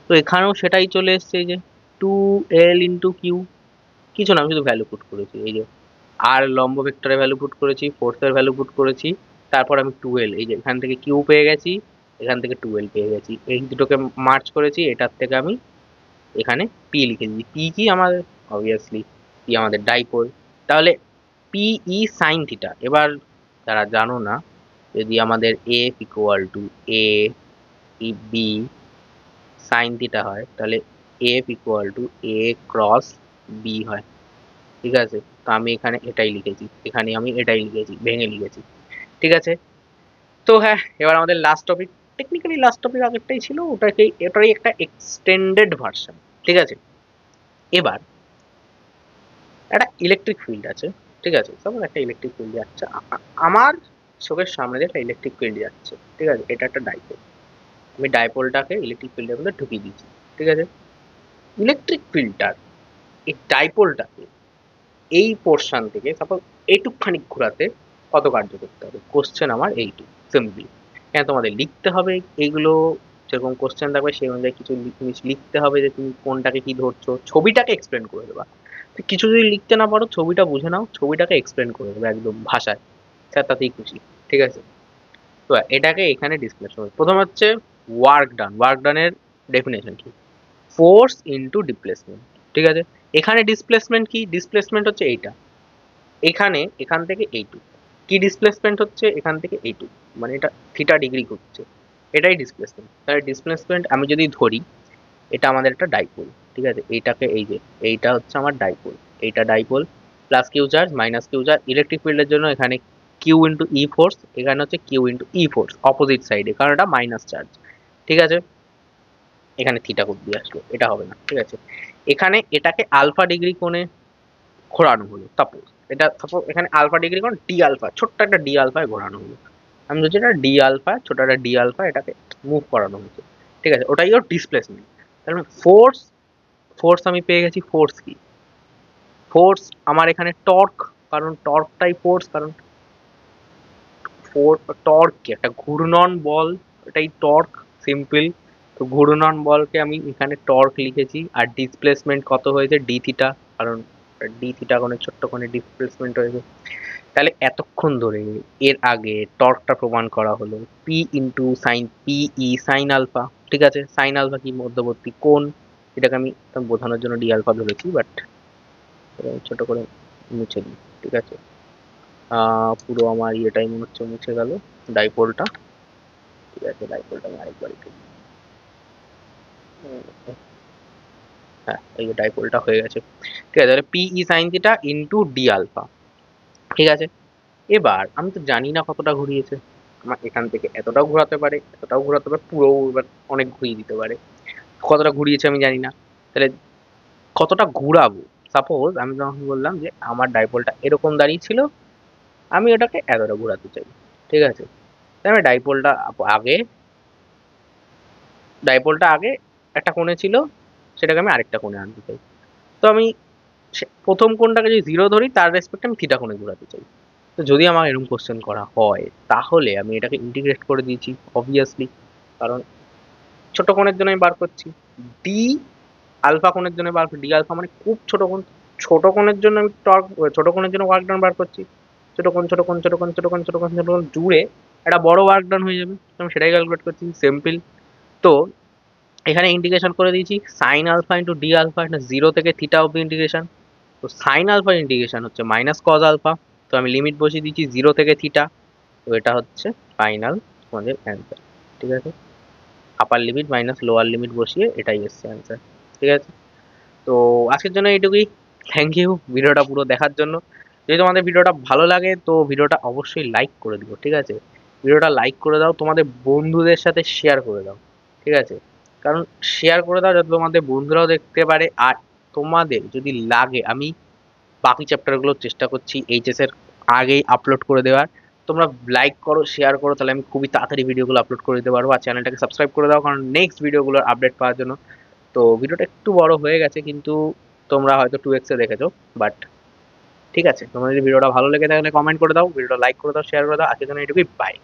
তো এখানেও সেটাই চলে এসছে, এই যে 2l ইন্টু কিউ, কিছু না, আমি শুধু ভ্যালু পুট করেছি, এই যে আর লম্ব ভেক্টরের ভ্যালু পুট করেছি, ফোর্সের ভ্যালু পুট করেছি, তারপর আমি 2l, এই যে এখান থেকে কিউ পেয়ে গেছি, এখান থেকে 2l পেয়ে গেছি, এই দুটোকে মার্চ করেছি, এটার থেকে আমি এখানে পি লিখে দিয়েছি। পি কি আমাদের, অবভিয়াসলি পি আমাদের ডাইপোল। তাহলে পি ই সাইন থিটা। এবার যারা জানো না, যদি আমাদের F equal to A B sine theta হয়, তাহলে F equal to A cross B হয়, ঠিক আছে। তো আমি এখানে এটাই লিখেছি, এখানে আমি এটাই লিখেছি, ভেঙে লিখেছি, ঠিক আছে। তো হ্যাঁ, এবার আমাদের last topic, technically last topic আগেরটাই ছিল, ওটারই একটা এক্সটেন্ডেড ভার্সন, ঠিক আছে। এবার একটা ইলেকট্রিক ফিল্ড আছে, ঠিক আছে, সাপোজ একটা ইলেকট্রিক ফিল্ড যাচ্ছে, আমার চোখের সামনে দিয়ে একটা ইলেকট্রিক ফিল্ড যাচ্ছে, ঠিক আছে, এটা একটা ডাইপোল। আমি ডাইপোলটাকে ইলেকট্রিক ফিল্ডের মধ্যে ঢুকিয়ে দিয়েছি, ঠিক আছে। ইলেকট্রিক ফিল্ডটার এই ডাইপোলটাকে এই পোর্শন থেকে সাপোজ এইটুকখানি ঘোরাতে কত কার্য করতে হবে, কোশ্চেন আমার এইটুক, সিম্পলি। হ্যাঁ, তোমাদের লিখতে হবে এইগুলো, যেরকম কোশ্চেন থাকবে সেই অনুযায়ী কিছু জিনিস লিখতে হবে, যে তুমি কোনটাকে কি ধরছো, ছবিটাকে এক্সপ্লেন করে দেবা। তো কিছু যদি লিখতে না পারো, ছবিটা বুঝে নাও, ছবিটাকে এক্সপ্লেন করে দেবে একদম ভাষায়, স্যার তাতেই খুশি, ঠিক আছে। তো এটাকে এখানে ডিসপ্লে করবে। প্রথম হচ্ছে ওয়ার্ক ডান। ওয়ার্ক ডানের ডেফিনেশন কি, ফোর্স ইনটু ডিসপ্লেসমেন্ট, ঠিক আছে। এখানে ডিসপ্লেসমেন্ট কি, ডিসপ্লেসমেন্ট হচ্ছে এইটা, এখানে এখান থেকে এইটু, কি ডিসপ্লেসমেন্ট হচ্ছে এখান থেকে এইটু, মানে এটা থিটা ডিগ্রি করছে, এটাই ডিসপ্লেসমেন্ট। তাহলে ডিসপ্লেসমেন্ট আমি যদি ধরি, এটা আমাদের একটা ডাইপোল, ঠিক আছে, এইটাকে এই যে এইটা হচ্ছে আমার ডাইপোল, এইটা dipole, plus Q charge minus Q charge, electric ফিল্ডের জন্য এখানে কিউ ইন্টু ই ফোর্স, এখানে হচ্ছে কিউ ইন্টু ই ফোর্স অপোজিট সাইডে, কারণ এটা মাইনাস চার্জ, ঠিক আছে। এখানে থিটা কোড দিয়ে আসলো, এটা হবে না, ঠিক আছে। এখানে এটাকে আলফা ডিগ্রি কোণে ঘোরানো হলো, সাপোজ এটা, সাপোজ এখানে আলফা ডিগ্রি কোণ ডি আলফা, ছোট্ট একটা ডি আলফায় ঘোরানো হলো। আমি বলছি এটা ডি আলফা, ছোট একটা ডি আলফা, এটাকে মুভ করানো হয়েছে, ঠিক আছে, ওটাই ওর ডিসপ্লেসমেন্ট। তার মানে ফোর্স, ফোর্স আমি পেয়ে গেছি, ফোর্স কি, ফোর্স আমার এখানে টর্ক, কারণ টর্কটাই ফোর্স, কারণ টর্ক কি, একটা ঘূর্ণন বল, এটাই টর্ক, সিম্পল। তো ঘূর্ণন বলকে আমি এখানে টর্ক লিখেছি, আর ডিসপ্লেসমেন্ট কত হয়েছে, ডি থিটা, কারণ ডি থিটা কোণে ছোট্ট কোণে ডিসপ্লেসমেন্ট হয়েছে। তাহলে এতক্ষণ ধরে এর আগে টর্কটা প্রমাণ করা হলো P into sine, P E sine alpha, ঠিক আছে। সাইন আলফা কি, মধ্যবর্তী কোণ, এটাকে আমি বোঝানোর জন্য ডি আলফা ধরেছি, বাট ছোট করে মুছে দিই, ঠিক আছে। পুরো আমার ইয়েটাই মনে হচ্ছে মুছে গেল, ডাইপোলটা, ঠিক আছে, ডাইপোলটা আমি আরেকবার একটু, হ্যাঁ, এই যে ডাইপোলটা হয়ে গেছে, ঠিক আছে। তাহলে P E sine theta into D alpha, ঠিক আছে। এবার আমি তো জানি না কতটা ঘুরিয়েছে, আমার এখান থেকে এতটাও ঘোরাতে পারে, এতটাও ঘোরাতে পারে, পুরো এবার অনেক ঘুরিয়ে দিতে পারে, কতটা ঘুরিয়েছে আমি জানি না। তাহলে কতটা ঘুরাবো, সাপোজ আমি যখন বললাম যে আমার ডাইপোলটা এরকম দাঁড়িয়ে ছিল, আমি ওটাকে এতটা ঘোরাতে চাই, ঠিক আছে। তাই আমি ডাইপোলটা আগে, ডাইপোলটা আগে একটা কোণে ছিল, সেটাকে আমি আরেকটা কোণে আনতে চাই। তো আমি প্রথম কোণটাকে যদি জিরো ধরি, তার রেসপেক্টে আমি থিটা কোণে ঘোরাতে চাই। তো যদি আমার এরকম কোশ্চেন করা হয়, তাহলে আমি এটাকে ইন্টিগ্রেট করে দিয়েছি অবভিয়াসলি, কারণ ছোট কোণের জন্য আমি বার করছি, ডি আলফা কোণের জন্য বার, ডি আলফা মানে খুব ছোট কোণ, ছোট কোণের জন্য আমি টর্ক, ছোট কোণের জন্য ওয়ার্ক ডান বার করছি, ছোট কোণ ছোট কোণ ছোট কোণ ছোট কোণ ছোট কোণ ছোট কোণ জুড়ে একটা বড় ওয়ার্ক ডান হয়ে যাবে, আমি সেটাই ক্যালকুলেট করছি, সিম্পল। তো এখানে ইন্টিগ্রেশন করে দিয়েছি sine alpha into D alpha, এটা জিরো থেকে থিটা অব্দি ইন্টিগ্রেশন। তো সাইন আলফার ইন্টিগ্রেশন হচ্ছে মাইনাস কজ আলফা, তো আমি লিমিট বসিয়ে দিচ্ছি জিরো থেকে থিটা, তো এটা হচ্ছে ফাইনাল তোমাদের অ্যান্সার। ঠিক আছে, আপার লিমিট মাইনাস লোয়ার লিমিট বসিয়ে এটাই এসছে অ্যান্সার। ঠিক আছে, তো আজকের জন্য এইটুকুই। থ্যাংক ইউ ভিডিওটা পুরো দেখার জন্য। যদি তোমাদের ভিডিওটা ভালো লাগে তো ভিডিওটা অবশ্যই লাইক করে দিও। ঠিক আছে, ভিডিওটা লাইক করে দাও, তোমাদের বন্ধুদের সাথে শেয়ার করে দাও। ঠিক আছে, কারণ শেয়ার করে দাও যাতে তোমাদের বন্ধুরাও দেখতে পারে। আর তোমাদের যদি লাগে, আমি বাকি চ্যাপ্টারগুলোর চেষ্টা করছি এইচএস এর আগেই আপলোড করে দেওয়ার। তোমরা লাইক করো, শেয়ার করো, তাহলে আমি খুবই তাড়াতাড়ি ভিডিওগুলো আপলোড করে দিতে পারবো। আর চ্যানেলটাকে সাবস্ক্রাইব করে দাও, কারণ নেক্সট ভিডিওগুলোর আপডেট পাওয়ার জন্য। তো ভিডিওটা একটু বড় হয়ে গেছে, কিন্তু তোমরা হয়তো 2x এ দেখেছো, বাট ঠিক আছে, তোমাদের যদি ভিডিওটা ভালো লেগে থাকলে কমেন্ট করে দাও, ভিডিওটা লাইক করে দাও, শেয়ার করে দাও। আজকের জন্য এটুকুই, বাই।